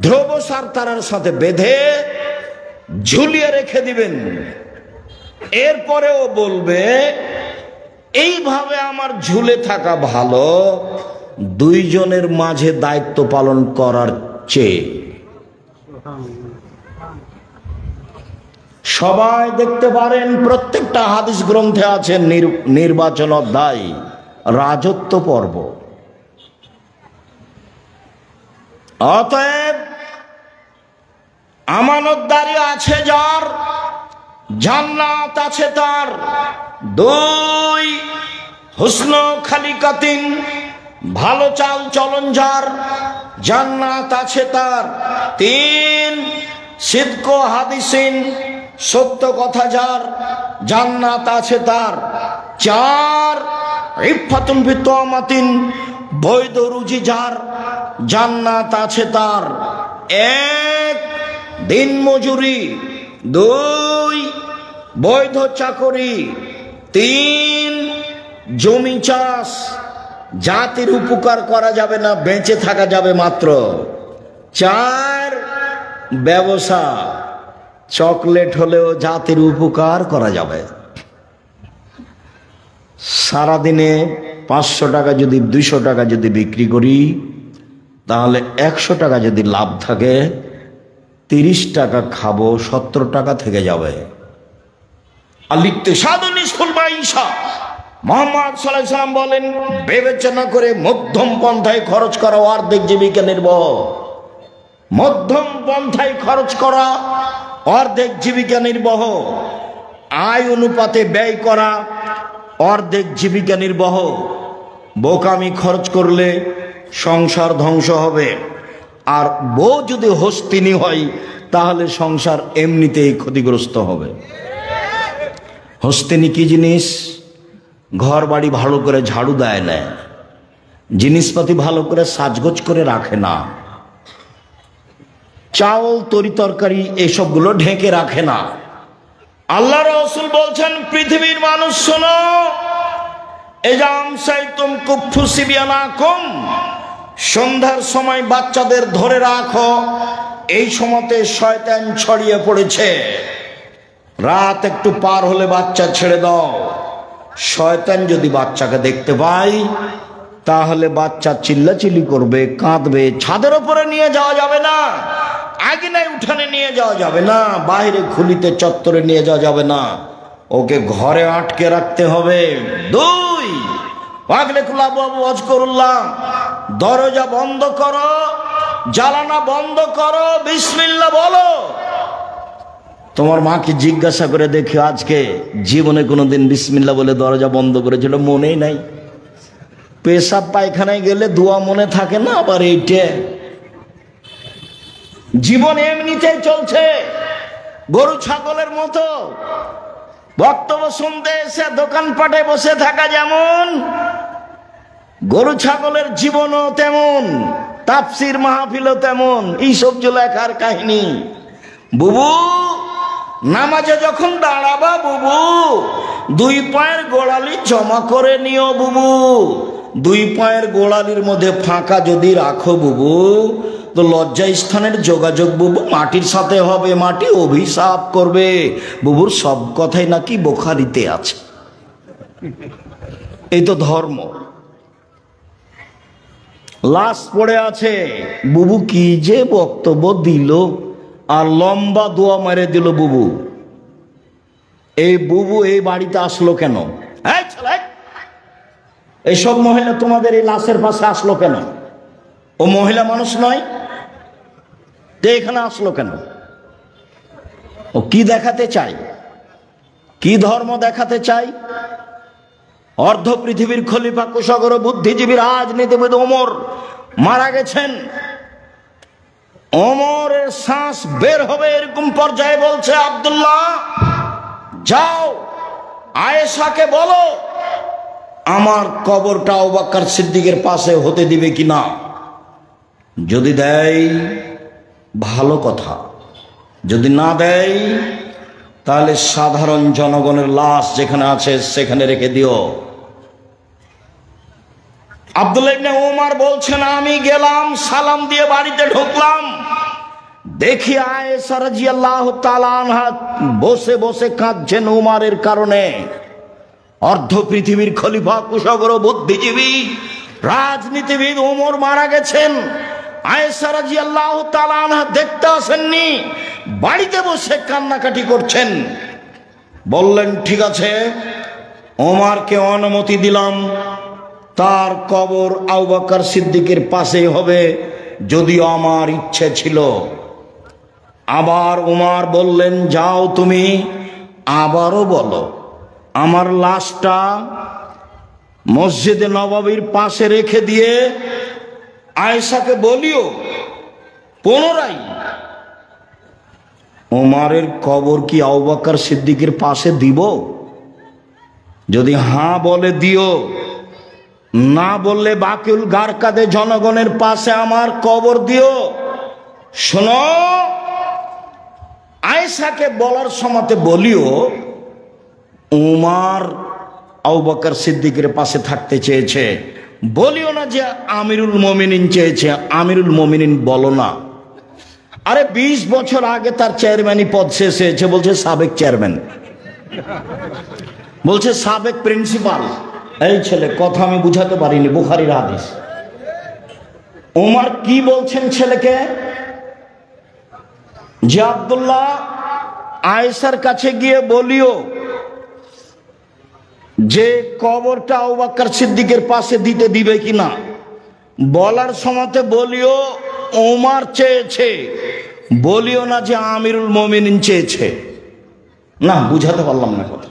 ধ্রুবসার তারার সাথে বেঁধে ঝুলিয়ে রেখে দিবেন। এরপরেও বলবে, এইভাবে আমার ঝুলে থাকা ভালো দুইজনের মাঝে দায়িত্ব পালন করার চেয়ে। সবাই দেখতে পারেন, প্রত্যেকটা হাদিস গ্রন্থে আছে নির্বাচন অধ্যায়, রাজত্ব পর্ব। অতএব আমানতদারি আছে যার, জান্নাত আছে তার। 2, হুসন খালিকাতিন, ভালো চাল চলন যার, জান্নাত আছে তার। 3, সিদক হাদিসিন, সত্য কথা যার, জান্নাত আছে তার। 4, ইফাতুন বিতমাতিন, বৈধ রুজি যার, জান্নাত আছে তার। 1, দিন মজুরি। 2, বৈধ চাকরি। 3, জমি চাষ। জাতির উপকার করা যাবে না, বেঁচে থাকা যাবে মাত্র। 4, ব্যবসা, চকলেট হলেও জাতির উপকার করা যাবে। সারাদিনে 500 টাকা যদি 200 টাকা যদি বিক্রি করি, তাহলে 100 টাকা যদি লাভ থাকে, 30 টাকা খাবো, 70 টাকা থেকে যাবে। মুহাম্মদ সাল্লাল্লাহু আলাইহি ওয়াসাল্লাম বলেন, বিবেচনা করে মধ্যম পন্থায় খরচ করা অর্ধেক জীবিকা নির্বাহ। মধ্যম পন্থায় খরচ করা অর্ধেক জীবিকা নির্বাহ। আয় অনুপাতে ব্যয় করা অর্ধেক জীবিকা নির্বাহ। বোকামি খরচ করলে সংসার ধ্বংস হবে। আর বউ যদি হস্তিনী হয় তাহলে সংসার এমনিতেই ক্ষতিগ্রস্ত হবে। হস্তিনী কি জিনিস? ঘর বাড়ি ভালো করে ঝাড়ু দেয় না, জিনিসপাতি ভালো করে সাজগোজ করে রাখে না, চাউল তরি তরকারি এসবগুলো ঢেকে রাখে না। আল্লাহ রাসূল বলছেন, পৃথিবীর মানুষ শোনো, এজাম সাইতুম কুফু সিবিয়ানাকুম, সন্ধ্যার সময় বাচ্চাদের ধরে রাখো, এই সময়তে শয়তান ছড়িয়ে পড়েছে। রাত একটু পার হলে বাচ্চা ছেড়ে দাও। শয়তান যদি বাচ্চাকে দেখতে পায় তাহলে বাচ্চা চিল্লাচিল্লি করবে, কাঁদবে। ছাদের উপরে নিয়ে যাওয়া যাবে না, আঙিনায় উঠানে নিয়ে যাওয়া যাবে না, বাইরে খুলিতে চত্বরে নিয়ে যাওয়া যাবে না, ওকে ঘরে আটকে রাখতে হবে। 2, দরজা বন্ধ করো, জ্বালানা বন্ধ করো, বিসমিল্লাহ বলো। তোমার মাকে জিজ্ঞাসা করে দেখি, আজকে জীবনে কোনোদিন বিসমিল্লাহ বলে দরজা বন্ধ করেছিল? মনেই নাই। পেশাব পায়খানায় গেলে দোয়া মনে থাকে না, আবার এইটা। জীবন এমনিতেই চলছে গরু ছাগলের মতো। বক্তব্য শুনতে এসে দোকানপাটে বসে থাকা যেমন, গরু ছাগলের জীবনও তেমন, তাফসির মাহফিলও তেমন। এই সবজি লেখার কাহিনী। বুবু, নামাজে যখন দাঁড়াবা বুবু, 2 পায়ের গোড়ালি জমা করে নিও বুবু। 2 পায়ের গোড়ালির মধ্যে ফাঁকা যদি রাখো বুবু, তো লজ্জা স্থানের যোগাযোগ বুবু মাটির সাথে হবে, মাটি অভিশাপ করবে। বুবুর সব কথাই নাকি বুখারীতে আছে। এই তো ধর্ম। লাশ পড়ে আছে, বুবু কি যে বক্তব্য দিল, আর লম্বা দোয়া মেরে দিল বুবু। এই বুবু এই বাড়িতে আসলো কেন? এইসব মহিলা তোমাদের এই লাশের পাশে আসলো কেন? ও মহিলা মানুষ নয়? এখানে আসলো কেন? ও কি দেখাতে চাই? কি ধর্ম দেখাতে চাই? অর্ধ পৃথিবীর খলিফা, কুশাগর, বুদ্ধিজীবী, রাজনীতিবিদ ওমর মারা গেছেন। ওমরের শ্বাস বের হবে এরকম পর্যায়ে বলছে, আব্দুল্লাহ যাও আয়েশাকে বলো আমার কবরটা আবু বকর সিদ্দিকের পাশে হতে দিবে কিনা। যদি দেয় ভালো কথা, যদি না দেয় তাহলে সাধারণ জনগণের লাশ যেখানে আছে সেখানে রেখে দিও। আব্দুল্লাহ ইবনে ওমর বলছেন, আমি গেলাম, সালাম দিয়ে বাড়িতে ঢুকলাম, দেখি আয়েশা রাদিয়াল্লাহু তাআলা আনহা বসে বসে কাঁদছেন ওমরের কারণে। অর্ধ পৃথিবীর খলিফা, কুশাগর, বুদ্ধিজীবী, রাজনীতিবিদ ওমর মারা গেছেন। আয়েশা রাদিয়াল্লাহু তাআলা আনহা দেখতে আসেননি, বাড়িতে বসে কান্নাকাটি করছেন। বললেন, ঠিক আছে, ওমরকে অনুমতি দিলাম, তার কবর আবু বকর সিদ্দিকের পাশেই হবে, যদিও আমার ইচ্ছে ছিল। আবার ওমর বললেন, যাও তুমি আবারও বলো আমার লাশটা মসজিদে নববীর পাশে রেখে দিয়ে আয়েশাকে বলিও পুনরায় ওমরের কবর কি আবু বকর সিদ্দিকের পাশে দিব? যদি হ্যাঁ বলে দিও, না বললে বাকিউল গারকাদে জনগণের পাশে আমার কবর দিও। শোনো, আয়েশাকে বলার সময়তে বলিও ওমর আবু বকর সিদ্দিকের পাশে থাকতে চেয়েছে। বলিও না যে আমিরুল মুমিনিন চেয়েছে, আমিরুল মুমিনিন বলো না। আরে 20 বছর আগে তার চেয়ারম্যানই পদ শেষ হয়েছে, বলছে সাবেক চেয়ারম্যান, বলছে সাবেক প্রিন্সিপাল। এই ছেলে কথা আমি বুঝাতে পারিনি, বুখারীর হাদিস। ওমর কি বলছেন ছেলেকে, যে আব্দুল্লাহ আয়েশার কাছে গিয়ে বলিও যে কবরটা আবু বকর সিদ্দিকের পাশে দিতে দিবে কিনা। বলার সময়তে বলিও ওমর চেয়েছে, বলিও না যে আমিরুল মুমিনিন চেয়েছে। না, বুঝাতে পারলাম না কথা।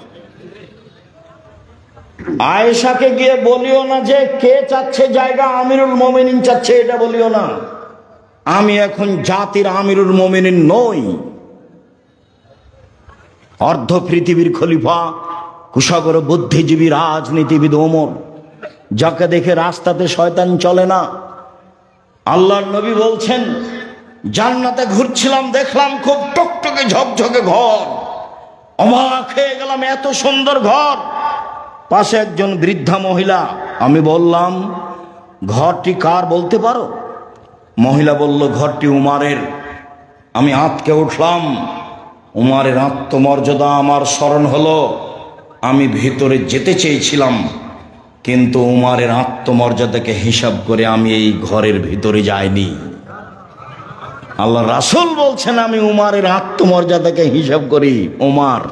আয়েশাকে গিয়ে বলিও না যে কে চাচ্ছে জায়গা, আমিরুল মুমিনিন চাচ্ছে, এটা বলিও না। আমি এখন জাতির আমিরুল মুমিনিন নই। অর্ধ পৃথিবীর খলিফা, কুশাগর বুদ্ধিজীবী রাজনীতিবিদ ওমর, যাকে দেখে রাস্তাতে শয়তান চলে না। আল্লাহর নবী বলছেন, জান্নাতে ঘুরছিলাম, দেখলাম খুব টকটকে ঝকঝকে ঘর, অবাক হয়ে গেলাম, এত সুন্দর ঘর। পাশে একজন বৃদ্ধা মহিলা। আমি বললাম, ঘরটি কার বলতে পারো? মহিলা বলল, ঘরটি উমারের। আমি আঁতকে উঠলাম। উমারের আত্মমর্যাদা আমার স্মরণ হলো। আমি ভিতরে যেতে চেয়েছিলাম, কিন্তু উমারের আত্মমর্যাদাকে হিসাব করে আমি এই ঘরের ভিতরে যাইনি। আল্লাহ রাসূল বলছেন, আমি উমারের আত্মমর্যাদাকে হিসাব করি। উমার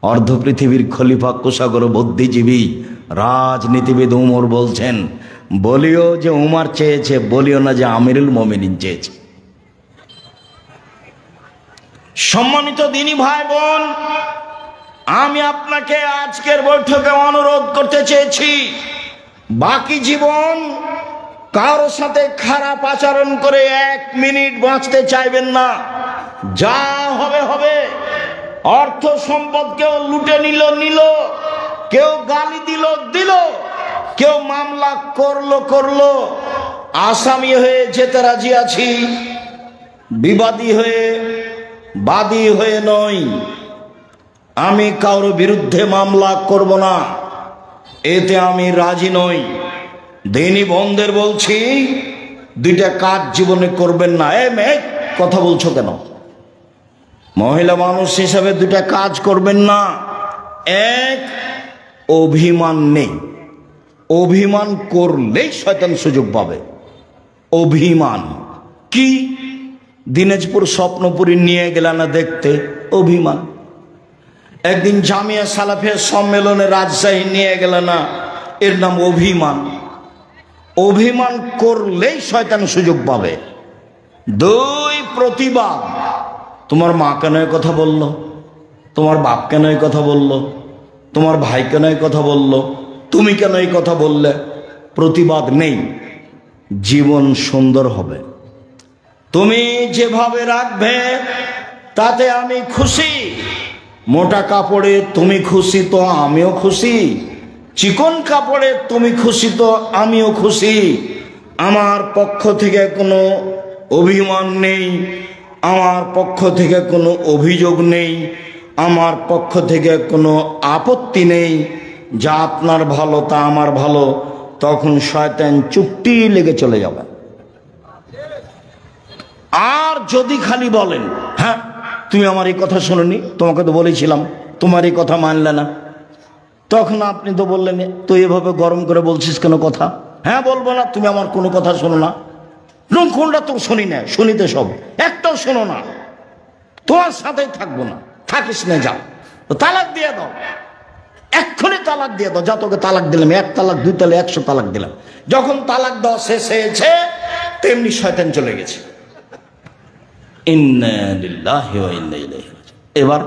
অর্ধ পৃথিবীর খলিফা, কুশাগর বুদ্ধিজীবী রাজনীতিবিদ উমর বলছেন, বলিও যে উমার চেয়েছে, বলিও না যে আমিরুল মুমিনিন চেয়েছে। সম্মানিত দিনী ভাই বোন, আমি আপনাকে আজকের বৈঠকে অনুরোধ করতে চেয়েছি, বাকি জীবন কারো সাথে খারাপ আচরণ করে 1 মিনিট বাঁচতে চাইবেন না। যা হবে হবে। অর্থ সম্পদ কেউ লুটে নিল, কেউ গালি দিল, কেউ মামলা করলো, আসামি হয়ে যেতে রাজি আছি, বিবাদী হয়ে, বাদী হয়ে নয়। আমি কারোর বিরুদ্ধে মামলা করব না, এতে আমি রাজি নই। দিনী বন্ধের বলছি, 2টা কাজ জীবনে করবেন না। মেয়ে, কথা বলছো কেন? মহিলা মানুষ হিসাবে 2টা কাজ করবেন না। 1, অভিমান নেই। অভিমান করলেই শয়তান সুযোগ পাবে। অভিমান কি? দিনাজপুর স্বপ্নপুরী নিয়ে গেল না দেখতে, অভিমান। একদিন জামিয়া সালাফিয়া সম্মেলনে রাজশাহী নিয়ে গেল না, এর নাম অভিমান। অভিমান করলেই শয়তান সুযোগ পাবে। 2, প্রতিবাদ। তোমার মা কেন এই কথা বলল, তোমার বাপ কেন এই কথা বলল, তোমার ভাই কেন এই কথা বলল, তুমি কেন এই কথা বললে? প্রতিবাদ নেই, জীবন সুন্দর হবে। তুমি যেভাবে রাখবে তাতে আমি খুশি। মোটা কাপড়ে তুমি খুশি তো আমিও খুশি, চিকন কাপড়ে তুমি খুশি তো আমিও খুশি। আমার পক্ষ থেকে কোনো অভিমান নেই, আমার পক্ষ থেকে কোনো অভিযোগ নেই, আমার পক্ষ থেকে কোনো আপত্তি নেই। যা আপনার ভালো তা আমার ভালো। তখন শয়তান চুপটি লেগে চলে যাবে। আর যদি খালি বলেন, হ্যাঁ তুমি আমার এই কথা শোনোনি, তোমাকে তো বলেছিলাম, তোমার এই কথা মানলে না, তখন আপনি তো বললেন, তুই এভাবে গরম করে বলছিস কেন কথা? হ্যাঁ বলবো না, তুমি আমার কোনো কথা শোনো না। কোনটা তো শুনি না, শুনিতে সব, একটাও শোনো না, তোমার সাথেই থাকবো না, থাকিস না, যাও, তালাক দিয়ে দাও, এক্ষুনি তালাক দিয়ে দাও। যা, তোকে তালাক দিলাম, 1 তালাক 2 তালাক 100 তালাক দিলাম। যখন তালাক দেওয়া শেষ হয়েছে, তেমনি শয়তান চলে গেছে। ইন্না লিল্লাহি ওয়া ইন্না ইলাইহি রাজিউন। এবার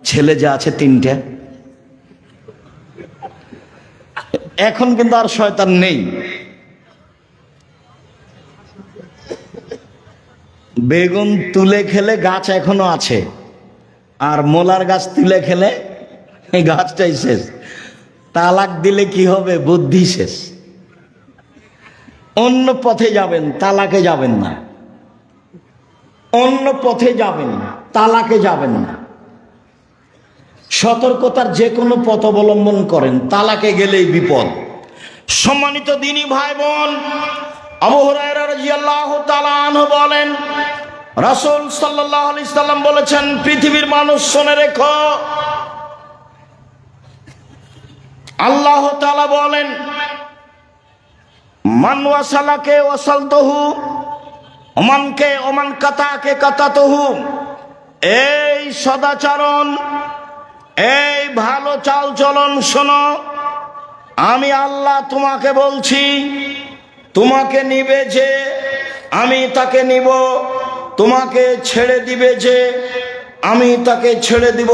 ছেলে যে আছে 3টে, এখন কিন্তু আর শয়তান নেই। বেগুন তুলে খেলে গাছ এখনো আছে, আর মোলার গাছ তুলে খেলে এই গাছটাই শেষ। তালাক দিলে কি হবে? বুদ্ধি শেষ। অন্য পথে যাবেন, তালাকে যাবেন না। অন্য পথে যাবেন, তালাকে যাবেন না। সতর্কতার যে কোনো পথ অবলম্বন করেন, তালাকে গেলেই বিপদ। সম্মানিত দিনী ভাই বোন, আবু হুরায়রা রাদিয়াল্লাহু তাআলা আনহু বলেন, রাসূল সাল্লাল্লাহু আলাইহি সাল্লাম বলেছেন, পৃথিবীর মানুষ শুনে রেখো, আল্লাহ তাআলা বলেন, মান ওয়াসালাকে ওয়াসালতুহু, ওমানকে ওমান কাতাকে কাতাতুহু। এই সদাচরণ, এই ভালো চালচলন শোনো, আমি আল্লাহ তোমাকে বলছি, তোমাকে নিবে যে আমি তাকে নিব, তোমাকে ছেড়ে দিবে যে আমি তাকে ছেড়ে দিব।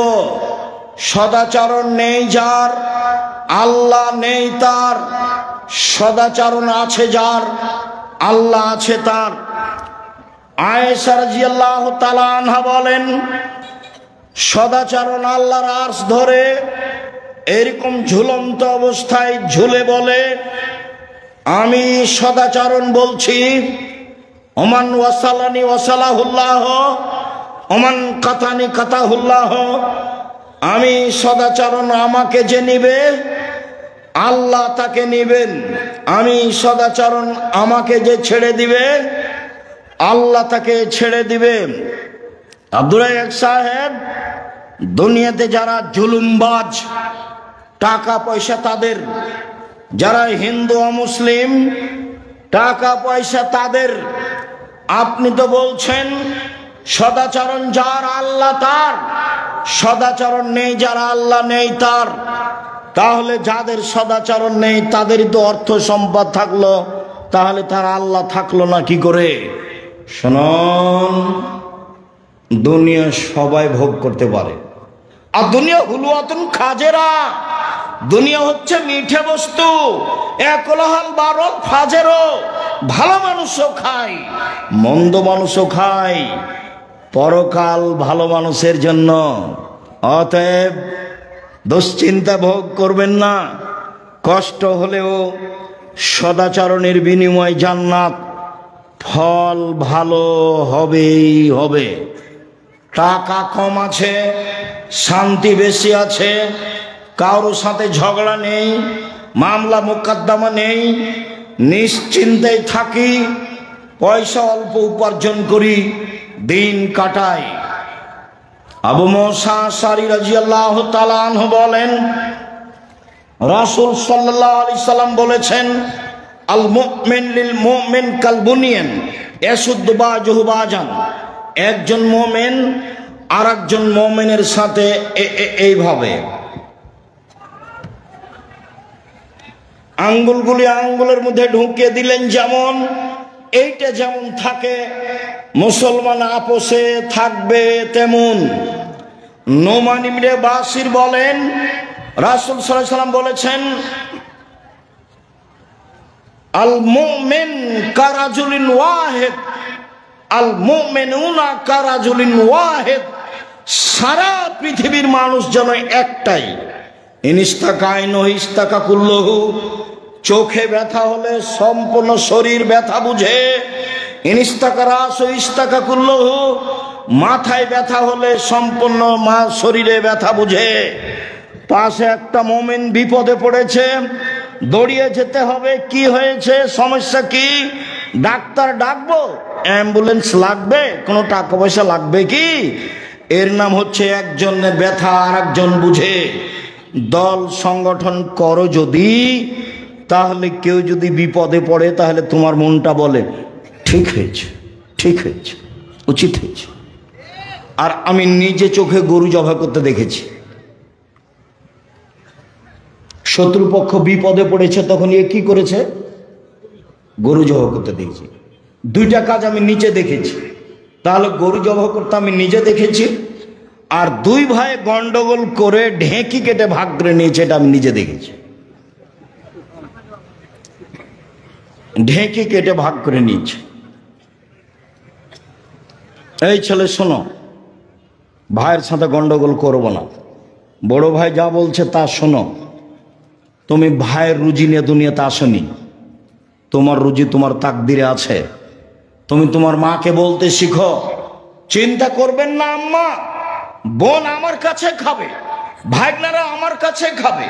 সদাচরণ নেই যার, আল্লাহ নেই তার। সদাচরণ আছে যার, আল্লাহ আছে তার। আয়েশা রাদিয়াল্লাহু তাআলা আনহা বলেন, সদাচরণ আল্লাহর আরশ ধরে এরকম ঝুলন্ত অবস্থায় ঝুলে বলে, আমি সদাচরণ বলছি, ওমান ওয়াসালানি ওয়াসালাহুল্লাহ, ওমান কাতানি কাতাহুল্লাহ। আমি সদাচরণ, আমাকে যে নিবে আল্লাহ তাকে নিবেন। আমি সদাচরণ, আমাকে যে ছেড়ে দিবে আল্লাহ তাকে ছেড়ে দিবে। আব্দুল রাজ্জাক সাহেব, দুনিয়াতে যারা জুলুমবাজ, টাকা পয়সা তাদের, যারা হিন্দু অমুসলিম, টাকা পয়সা তাদের। আপনি তো বলছেন সদাচরণ যার আল্লাহ তার, সদাচরণ নেই যারা আল্লাহ নেই তার। তাহলে যাদের সদাচরণ নেই তাদেরই তো অর্থ সম্পদ থাকলো, তাহলে তার আল্লাহ থাকলো না কি করে? শুনুন, দুনিয়া সবাই ভোগ করতে পারে, আর দুনিয়া হুলুয়াতুন খাজেরা, দুনিয়া হচ্ছে মিঠে বস্তু, একলাহাল বারল ফাজেরও। ভালো মানুষও খায়, মন্দ মানুষও খায়, পরকাল ভালো মানুষের জন্য। অতএব দুশ্চিন্তা ভোগ করবেন না, কষ্ট হলেও সদাচরণের বিনিময় জান্নাত, ফল ভালো হবেই হবে। টাকা কম আছে, শান্তি বেশি আছে, কারোর সাথে ঝগড়া নেই, মামলা মোকদ্দমা নেই, নিশ্চিন্তায় থাকি, পয়সা অল্প উপার্জন করি, দিন কাটাই। আবু মুসা আশআরী রাদিয়াল্লাহু তাআলা আনহু বলেন, রাসূল সাল্লাল্লাহু আলাইহি সাল্লাম বলেছেন, আল মুমিন লিল মুমিন কাল বুনিয়ান ইয়াসুদ্দু বাযুহু বাযান। একজন মুমিন আরেকজন মুমিনের সাথে এইভাবে আঙ্গুলগুলি আঙ্গুলের মধ্যে ঢুকিয়ে দিলেন, যেমন এইটা যেমন থাকে, মুসলমান আপোষে থাকবে তেমন। নোমান ইবনে বাশির বলেন, রাসূল সাল্লাল্লাহু আলাইহি সাল্লাম বলেছেন, আল মুমিন কারাজুলিন ওয়াহিদ, আল মুমিনুনা কারাজুলিন ওয়াহিদ। সারা পৃথিবীর মানুষ যেন একটাই। ইনিস্তাকা আইনু ইস্তাকা কুল্লুহু। চোখে ব্যথা হলে সম্পূর্ণ শরীর ব্যথা বুঝে। ইনিস্তাকা রাসু ইস্তাকা কুল্লুহু। মাথায় ব্যথা হলে সম্পূর্ণ শরীরে ব্যথা বুঝে। পাশে একটা মুমিন বিপদে পড়েছে, দৌড়িয়ে যেতে হবে, কি হয়েছে, সমস্যা কি, ডাক্তার ডাকবো, অ্যাম্বুলেন্স লাগবে, কোনো টাকা পয়সা লাগবে কি? এর নাম হচ্ছে একজনের ব্যথা আর একজন বুঝে। দল সংগঠন করো যদি, তাহলে কেউ যদি বিপদে পড়ে তাহলে তোমার মনটা বলে ঠিক হয়েছে, ঠিক হয়েছে, উচিত হয়েছে। আর আমি নিজে চোখে গরু জবাই করতে দেখেছি। শত্রুপক্ষ বিপদে পড়েছে, তখন এ কি করেছে? গরু জবাই করতে দেখেছি। দুইটা কাজ আমি নিচে দেখেছি। তাহলে গরু জবাই করতে আমি নিজে দেখেছি, আর দুই ভাই গন্ডগোল করে ঢেঁকি কেটে ভাগ করে নিয়েছে, এটা আমি নিজে দেখেছি। ঢেঁকি কেটে ভাগ করে নিয়েছে। এই ছেলে শোনো, ভাইয়ের সাথে গন্ডগোল করবো না, বড় ভাই যা বলছে তা শোনো। তুমি ভাইয়ের রুজি নিয়ে দুনিয়াতে আসনি, তোমার রুজি তোমার তাকদিরে আছে। তুমি তোমার মাকে বলতে শিখো, চিন্তা করবেন না আম্মা, বোন আমার কাছে খাবে, ভাইগনারা আমার কাছে খাবে,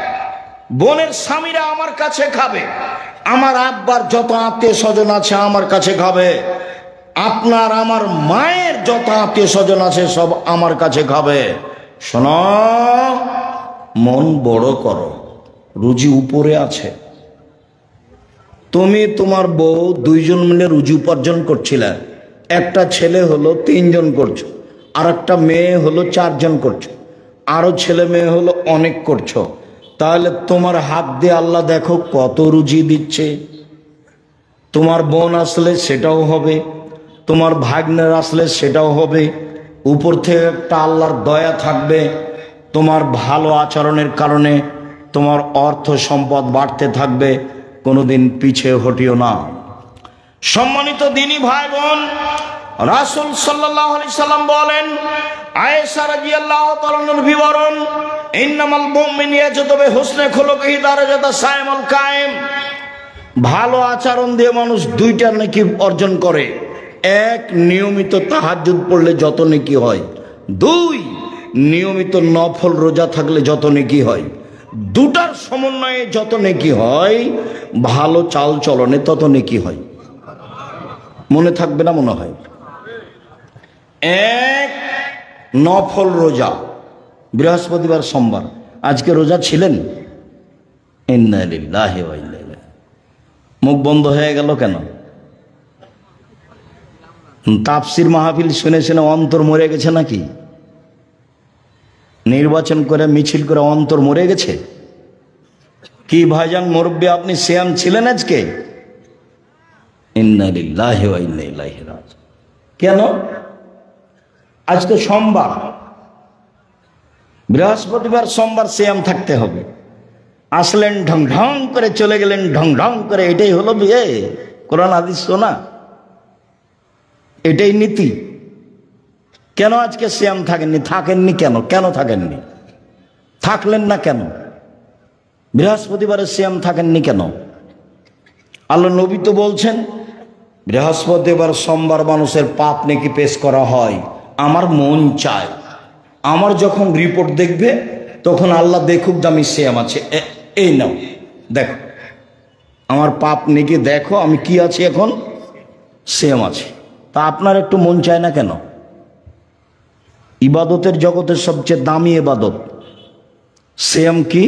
বোনের স্বামীরা আমার কাছে খাবে, আমার আব্বার যত আত্মীয় স্বজন আছে আমার কাছে খাবে, আপনার আমার মায়ের যত আত্মীয় স্বজন আছে সব আমার কাছে খাবে। শোনো, মন বড় করো, রুজি উপরে আছে। তুমি তোমার বউ দুইজন মিলে রুজি উপার্জন করছিলে, একটা ছেলে হলো 3 জন করছো, আর একটা মেয়ে হলো 4 জন করছো, আরো ছেলে মেয়ে হলো অনেক করছো, তাহলে তোমার হাত দিয়ে আল্লাহ দেখো কত রুজি দিচ্ছে। তোমার বোন আসলে সেটাও হবে, তোমার ভাগ্নের আসলে সেটাও হবে। উপর থেকে একটা আল্লাহর দয়া থাকবে, তোমার ভালো আচরণের কারণে তোমার অর্থ সম্পদ বাড়তে থাকবে, কোনোদিন পিছে হটিও না। সম্মানিত দ্বীনি ভাই বোন, রাসূল সাল্লাল্লাহু আলাইহি সাল্লাম বলেন, আয়েশা রাদিয়াল্লাহু তাআলার বিবরণ, ইন্নামাল মুমিনু ইয়াজুদু বিহুসনি খুলুকিহি দারাজাতা সাইমুল কায়েম। ভালো আচরণ দিয়ে মানুষ 2টা নেকি অর্জন করে। 1, নিয়মিত তাহাজ্জুদ পড়লে যত নেকি হয়। 2, নিয়মিত নফল রোজা থাকলে যত নেকি হয়। 2টার সমন্বয়ে যত নেকি হয়, ভালো চাল চলনে তত নেকি হয়। মনে থাকবে না মনে হয়? 1, নফল রোজা, বৃহস্পতিবার সোমবার। আজকে রোজা ছিলেন? ইন্না লিল্লাহি ওয়া ইন্না ইলাইহি। মুখ বন্ধ হয়ে গেল কেন? তাফসির মাহফিল শুনে শুনে অন্তর মরে গেছে নাকি? নির্বাচন করে মিছিল করে অন্তর মরে গেছে কি? ভাইজান মুরব্বী, আপনি সিয়াম ছিলেন আজকে? ইন্না লিল্লাহি ওয়া ইন্না ইলাইহি রাজিউন। কেন? আজকে সোমবার, বৃহস্পতিবার সোমবার সিয়াম থাকতে হবে। আসলেন ঢং ঢং করে, চলে গেলেন ঢং ঢং করে। এটাই হলো বিয়ে? কোরআন হাদিস শোনা, এটাই নীতি। কেন আজকে সিয়াম থাকেননি? থাকেননি কেন? কেন থাকেননি? থাকলেন না কেন? বৃহস্পতিবারে সিয়াম থাকেননি কেন? আল্লাহ নবী তো বলছেন, বৃহস্পতিবার সোমবার মানুষের পাপ নেকি পেশ করা হয়। আমার মন চায়, আমার যখন রিপোর্ট দেখবে তখন আল্লাহ দেখুক যে আমি সিয়াম আছে, এই নাও দেখো আমার পাপ নেকি, দেখো আমি কি আছি, এখন সিয়াম আছে। তা আপনার একটু মন চায় না কেন? ইবাদতের জগতের সবচেয়ে দামি ইবাদত সিয়াম। কি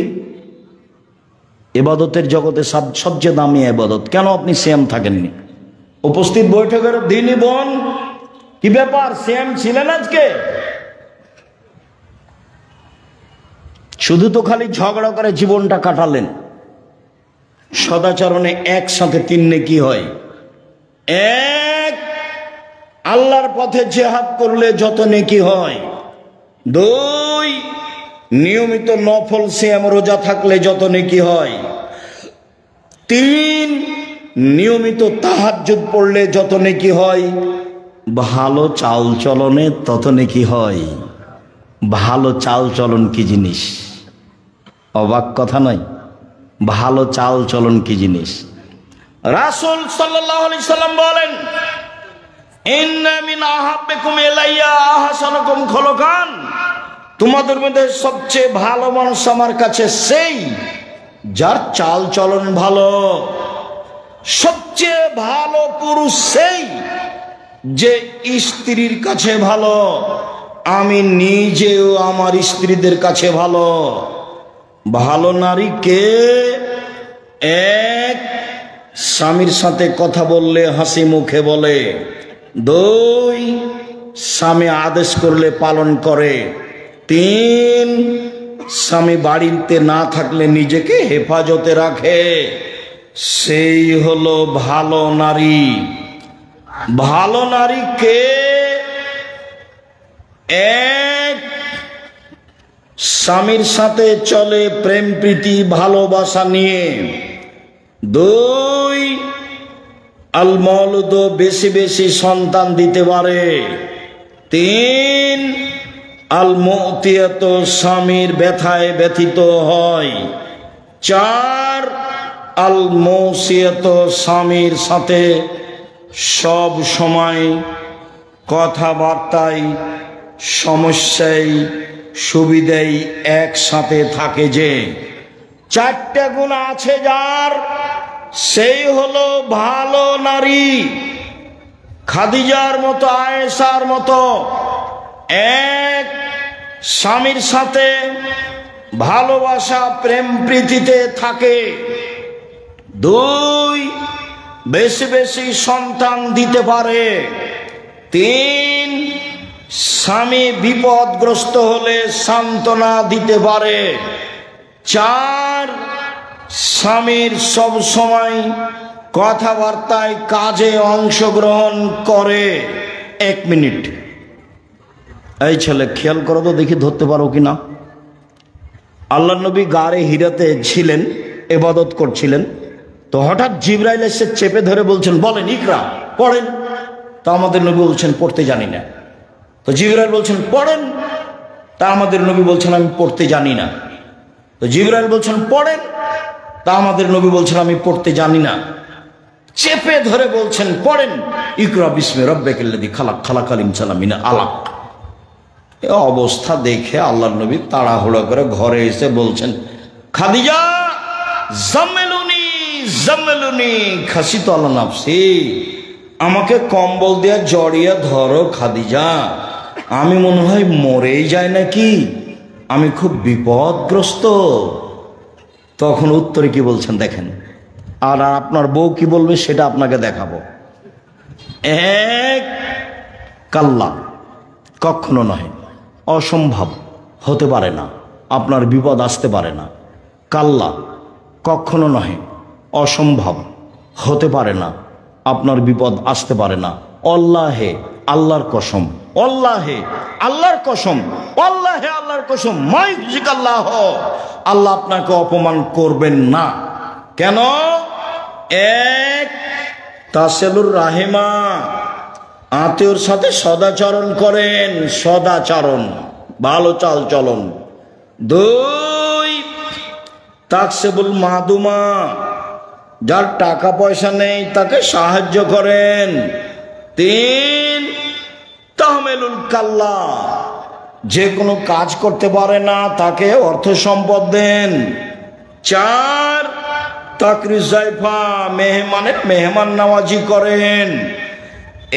ইবাদতের জগতে সবচেয়ে দামি ইবাদত, কেন আপনি সিয়াম থাকেননি? উপস্থিত বৈঠকের দিনই বোন, কি ব্যাপার, সিয়াম ছিলেন আজকে? শুধু তো খালি ঝগড়া করে জীবনটা কাটালেন। সদাচরণে একসাথে 3 নেকি হয়। 1, আল্লাহর পথে জিহাদ করলে যত নেকি হয়। 2, নিয়মিত নফল সিয়াম রোজা থাকলে যত নেকি হয়। 3, নিয়মিত তাহাজ্জুদ পড়লে যত নেকি হয়। ভালো চাল চলনে তত নেকি হয়। ভালো চাল চলন কি জিনিস? অবাক কথা নয়? ভালো চাল চলন কি জিনিস? রাসূল সাল্লাল্লাহু আলাইহি সাল্লাম বলেন, ইন্না মিন আহাব্বিকুম ইলাইয়া আহসানুকুম খুলুকান। তোমাদের মধ্যে সবচেয়ে ভালো মানুষ আমার কাছে সেই যার চাল চলন ভালো। সবচেয়ে ভালো পুরুষ সেই যে স্ত্রীর কাছে ভালো। আমি নিজেও আমার স্ত্রীদের কাছে ভালো। ভালো নারী কে? 1, স্বামীর সাথে কথা বললে হাসি মুখে বলে। 2, স্বামী আদেশ করলে পালন করে। 3, স্বামী বাড়িতে না থাকলে নিজেকে হেফাজতে রাখে। সেই হলো ভালো নারী। ভালো নারী কে? 1, স্বামীর সাথে চলে প্রেম প্রীতি ভালোবাসা নিয়ে। 2, আল মওলুদ বেশি বেশি সন্তান দিতে পারে। 3, আল মুতিয়াত স্বামীর ব্যথায় ব্যথিত হয়। 4, আল মৌসিয়াত স্বামীর সাথে সব সময় কথাবার্তায় সমস্যায় সুবিধাই একসাথে থাকে। যে 4টা গুণ আছে যার, সেই হলো ভালো নারী। খাদিজার মতো, আয়েশার মতো 1, স্বামীর সাথে ভালোবাসা প্রেম প্রীতিতে থাকে। 2, বেশি বেশি সন্তান দিতে পারে। 3, স্বামী বিপদগ্রস্ত হলে সান্ত্বনা দিতে পারে। 4, স্বামীর সব সময় কথাবার্তায় কাজে অংশগ্রহণ করে। 1 মিনিট, এই ছেলে খেয়াল করো তো দেখি ধরতে পারো কিনা। আল্লাহ নবী গারে হিরাতে ছিলেন, ইবাদত করছিলেন, তো হঠাৎ জিবরাইল এসে চেপে ধরে বলছেন, বলেন ইকরা, পড়েন। তা আমাদের নবী বলছেন পড়তে জানি না। তো জিবরাইল বলছেন পড়েন। তা আমাদের নবী বলছেন আমি পড়তে জানি না। তো জিবরাইল বলছেন পড়েন। তা আমাদের নবী বলছেন আমি পড়তে জানি না। চেপে ধরে বলছেন পড়েন, ইকরা বিস্মি রাব্বিকাল্লাযী খালাক, খালাকাল ইনসানা মিন আলাক। এই অবস্থা দেখে আল্লাহর নবী তাড়াহুড়ো করে ঘরে এসে বলছেন, খাদিজা জাম্মিলুনি জাম্মিলুনি খাসিতু আলা নাফসি, আমাকে কম্বল দিয়ে জড়িয়ে ধরো খাদিজা, আমি মনে হয় মরেই যায় নাকি, আমি খুব বিপদগ্রস্ত। তখন উত্তরে কি বলছেন দেখেন, আর আপনার বউ কি বলবে সেটা আপনাকে দেখাবো। 1, কাল্লা, কখনো নয়, অসম্ভব, হতে পারে না, আপনার বিপদ আসতে পারে না। কাল্লা, কখনো নয়, অসম্ভব, হতে পারে না, আপনার বিপদ আসতে পারে না। আল্লাহে, আল্লাহর কসম, আল্লাহে, আল্লাহর কসম, আল্লাহে, আল্লাহর কসম, মাইজিকাল্লাহ, আল্লাহ আপনাকে অপমান করবেন না। কেন? 1, তাসেলুর রাহিমা, আত্মীয়র সাথে সদাচরণ করেন, সদাচরণ, ভালো চাল চলন। 2, তাকসেবুল মাদুমা, যার টাকা পয়সা নেই তাকে সাহায্য করেন। 3, তাহমেলুল কাল্লা, যে কোনো কাজ করতে পারে না তাকে অর্থ সম্পদ দেন। 4, তাকরিজ জাইফা, মেহমানের মেহমান নওয়াজি করেন।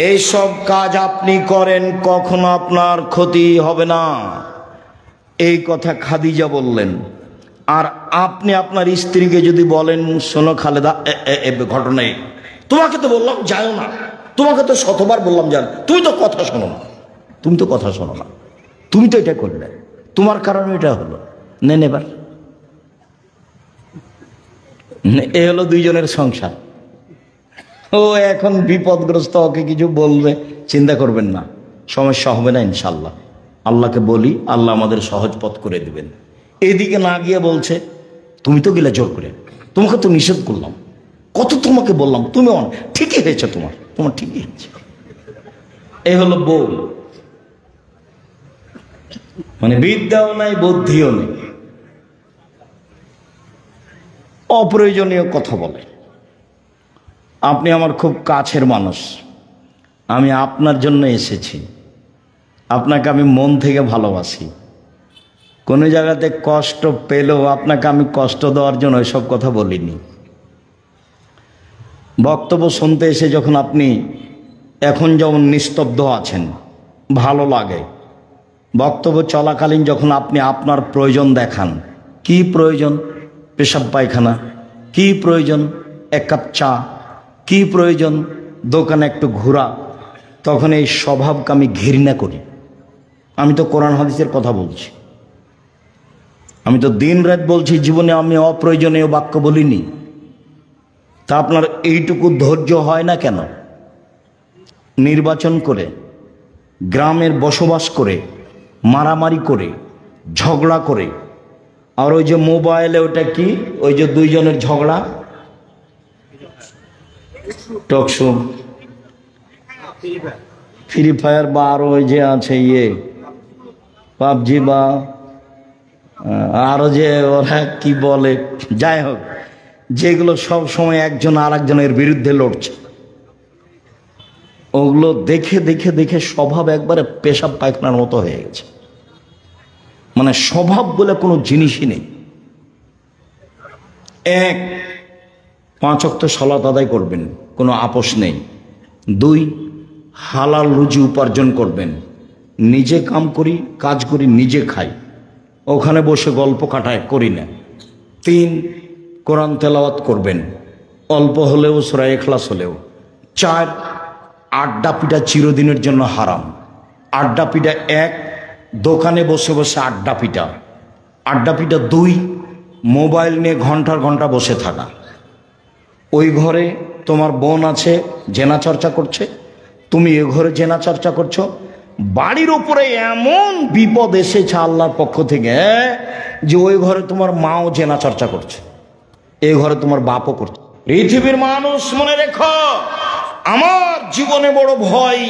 এইসব কাজ আপনি করেন, কখনো আপনার ক্ষতি হবে না। এই কথা খাদিজা বললেন। আর আপনি আপনার স্ত্রীকে যদি বলেন, শোনো খালেদা, ঘটনায় তোমাকে তো বললাম যাও না, তোমাকে তো শতবার বললাম যান, তুমি তো কথা শোনো না, তুমি তো কথা শোনো না, তুমি তো এটা করলে, তোমার কারণে এটা হলো, নেন এবার। এ হলো দুইজনের সংসার। ও এখন বিপদগ্রস্ত, ওকে কিছু বলবে, চিন্তা করবেন না, সমস্যা হবে না ইনশাল্লাহ। আল্লাহকে বলি, আল্লাহ আমাদের সহজ পথ করে দিবেন। এদিকে না গিয়ে বলছে, তুমি তো গেলে জোর করে, তোমাকে তো নিষেধ করলাম, কত তোমাকে বললাম, তুমি ঠিকই হয়েছে, তোমার ঠিকই হয়েছে। এই হলো বউ, মানে বিদ্যাও নাই বুদ্ধিও নেই, অপ্রয়োজনীয় কথা বলে। আপনি আমার খুব কাছের মানুষ, আমি আপনার জন্য এসেছি, আপনাকে আমি মন থেকে ভালোবাসি, কোনো জায়গাতে কষ্ট পেলেও আপনাকে আমি কষ্ট দেওয়ার জন্য এসব কথা বলিনি। বক্তব্য শুনতে এসে যখন আপনি এখন যেমন নিস্তব্ধ আছেন, ভালো লাগে, বক্তব্য চলাকালীন যখন আপনি আপনার প্রয়োজন দেখান, কি প্রয়োজন, পেশাব পায়খানা, কি প্রয়োজন, 1 কাপ চা, কি প্রয়োজন, দোকানে একটু ঘোরা, তখন এই স্বভাবকে আমি ঘৃণা করি। আমি তো কোরআন হাদিসের কথা বলছি, আমি তো দিন রাত বলছি, জীবনে আমি অপ্রয়োজনীয় বাক্য বলিনি। তা আপনার এইটুকু ধৈর্য হয় না কেন? নির্বাচন করে, গ্রামের বসবাস করে, মারামারি করে, ঝগড়া করে, আর ওই যে মোবাইলে ওটা কি, ওই যে দুইজনের ঝগড়া, টকশো, ফ্রি ফায়ার, বা আরো ওই যে আছে পাবজি, বা আরো যে ওরা কি বলে, যাই হোক, যেগুলো সব সময় একজন আর একজনের বিরুদ্ধে লড়ছে, ওগুলো দেখে দেখে দেখে স্বভাব একবারে পেশাব পায়খানার মতো হয়ে গেছে। মানে স্বভাব বলে কোনো জিনিসই নেই। 1, 5 ওয়াক্ত সালাত আদায় করবেন, কোনো আপোষ নেই। 2, হালাল রুজি উপার্জন করবেন, নিজে কাজ করি, নিজে খাই, ওখানে বসে গল্প কাটায় করি না। 3, কোরআন তেলাওয়াত করবেন, অল্প হলেও সূরা ইখলাস হলেও। 4, আড্ডা পিটা চিরদিনের জন্য হারাম। আড্ডা পিটা 1, দোকানে বসে বসে আড্ডা পিটা। আড্ডা পিটা 2, মোবাইল নিয়ে ঘন্টার ঘন্টা বসে থাকা। ওই ঘরে তোমার বোন আছে, জেনা চর্চা করছে, তুমি এ ঘরে জেনা চর্চা করছো। বাড়ির উপরে এমন বিপদ এসেছে আল্লাহর পক্ষ থেকে যে ওই ঘরে তোমার মাও জেনা চর্চা করছে, এই ঘরে তোমার বাপও করছে। পৃথিবীর মানুষ মনে রেখো, আমার জীবনে বড় ভয়,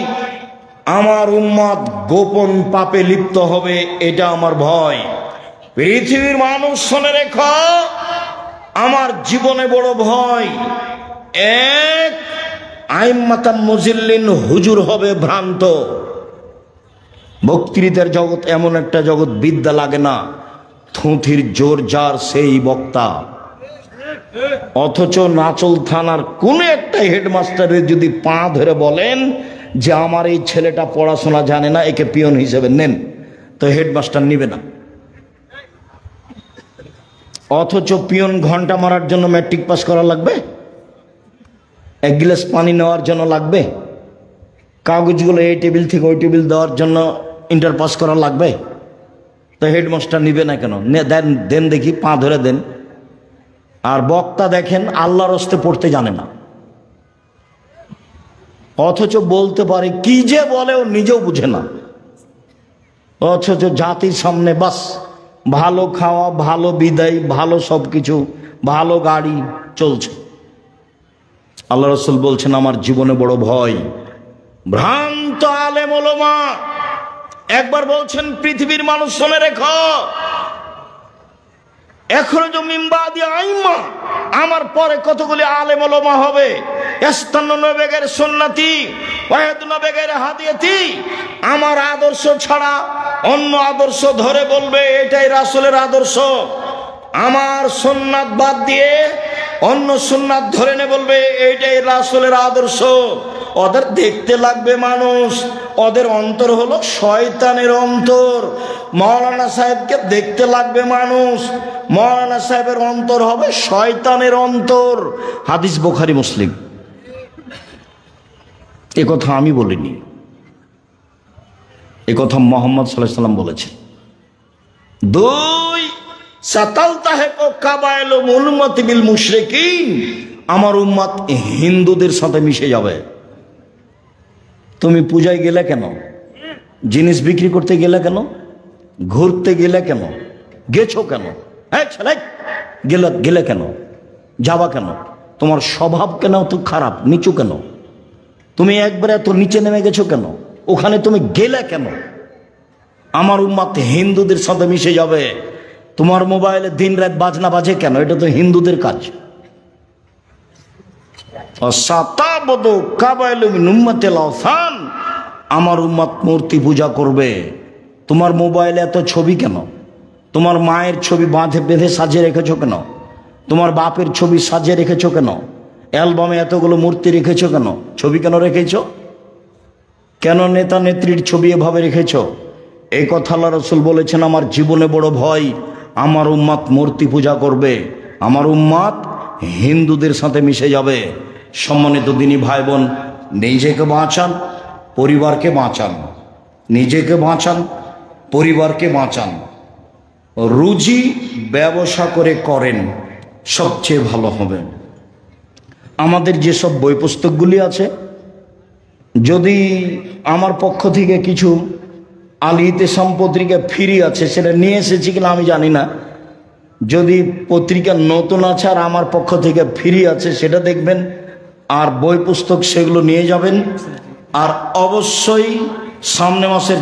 আমার উম্মত গোপন পাপে লিপ্ত হবে, এটা আমার ভয়। পৃথিবীর মানুষ শুনে রেখো, আমার জীবনে বড় ভয়, এক আইম্মাতাম মুজিল্লিন হুজুর হবে ভ্রান্ত। বক্তৃতার জগৎ এমন একটা জগৎ, বিদ্যা লাগে না, থুথির জোর যার সেই বক্তা। অথচ নাচল থানার কোন একটা হেডমাস্টারের যদি পা ধরে বলেন যে আমার এই ছেলেটা পড়াশোনা জানে না, একে পিয়ন হিসেবে নেন, তো হেডমাস্টার নিবে না। অথচ পিয়ন ঘন্টা মারার জন্য ম্যাট্রিক পাস করা লাগবে, এক গ্লাস পানি নেওয়ার জন্য লাগবে, কাগজগুলো এই টেবিল থেকে ওই টেবিল দেওয়ার জন্য ইন্টার পাস করা লাগবে, তো হেডমাস্টার নিবে না কেন? দেন দেন দেখি, পা ধরে দেন। আর বক্তা দেখেন আল্লাহর হস্তে পড়তে জানে না, অথচ বলতে পারে, কি যে বলে ও নিজেও বুঝে না। অথচ জাতির সামনে বাস ভালো খাওয়া, ভালো বিদায়, ভালো সবকিছু, ভালো গাড়ি চলছে। আল্লাহ রাসূল বলছেন আমার জীবনে বড় ভয় ভ্রান্ত আলেম ওলামা। একবার বলছেন পৃথিবীর মানুষ শুনে রেখো, এখনো যে মিম্বাদি আইম্মা, আমার পরে কতগুলি আলেম ওলামা হবে, ইস্তান্নুনা বিগাইরি সুন্নতি ওয়া ইয়াদুনা বিগাইরি হাদিয়াতি, আমার আদর্শ ছাড়া অন্য আদর্শ ধরে বলবে এটাই রাসূলের আদর্শ, আমার সুন্নাত বাদ দিয়ে অন্য সুন্নাত ধরে নে বলবে এইটাই রাসূলের আদর্শ। ওদের দেখতে লাগবে মানুষ, ওদের অন্তর হলো শয়তানের অন্তর। মাওলানা সাহেবকে দেখতে লাগবে মানুষ, মাওলানা সাহেবের অন্তর হবে শয়তানের অন্তর। হাদিস বুখারী মুসলিম। এ কথা আমি বলিনি, এ কথা মুহাম্মদ সাল্লাল্লাহু আলাইহি ওয়াসাল্লাম বলেছেন। 2, সাতালতাহিকু কাবাইলুল উম্মতি বিল মুশরিকিন, আমার উম্মত হিন্দুদের সাথে মিশে যাবে। তুমি পূজায় গেলে কেন? জিনিস বিক্রি করতে গেলে কেন? ঘুরতে গেলে কেন? গেছো কেন? গেলে কেন? যাবা কেন? তোমার স্বভাব কেন তো খারাপ, নিচু কেন? তুমি একবারে এত নিচে নেমে গেছো কেন? ওখানে তুমি গেলে কেন? আমার উম্মত হিন্দুদের সাথে মিশে যাবে। তোমার মোবাইলে দিন রাত বাজনা বাজে কেন? এটা তো হিন্দুদের কাজ। আমার উম্মত মূর্তি পূজা করবে। তোমার মোবাইলে এত ছবি কেন? তোমার মায়ের ছবি বেঁধে সাজিয়ে রেখেছো কেন? তোমার বাপের ছবি সাজিয়ে রেখেছো কেন? অ্যালবামে এতগুলো মূর্তি রেখেছো কেন? ছবি কেন রেখেছো? কেন নেতা নেত্রীর ছবি এভাবে রেখেছো? এই কথা আল্লাহ রাসূল বলেছেন আমার জীবনে বড় ভয়, আমার উম্মত মূর্তি পূজা করবে, আমার উম্মত হিন্দুদের সাথে মিশে যাবে। সম্মানিত দিনী ভাই বোন, নিজেকে বাঁচান, পরিবারকে বাঁচান, নিজেকে বাঁচান, পরিবারকে বাঁচান। রুজি ব্যবসা করে করেন, সবচেয়ে ভালো হবে। আমাদের যেসব বই পুস্তকগুলি আছে, যদি আমার পক্ষ থেকে কিছু আল ইতিসাম পত্রিকা ফ্রি আছে, সেটা নিয়ে এসেছি কিনা আমি জানি না। যদি পত্রিকা নতুন আছে আর আমার পক্ষ থেকে ফ্রি আছে, সেটা দেখবেন, আর বই পুস্তক সেগুলো নিয়ে যাবেন। আর অবশ্যই সামনে মাসের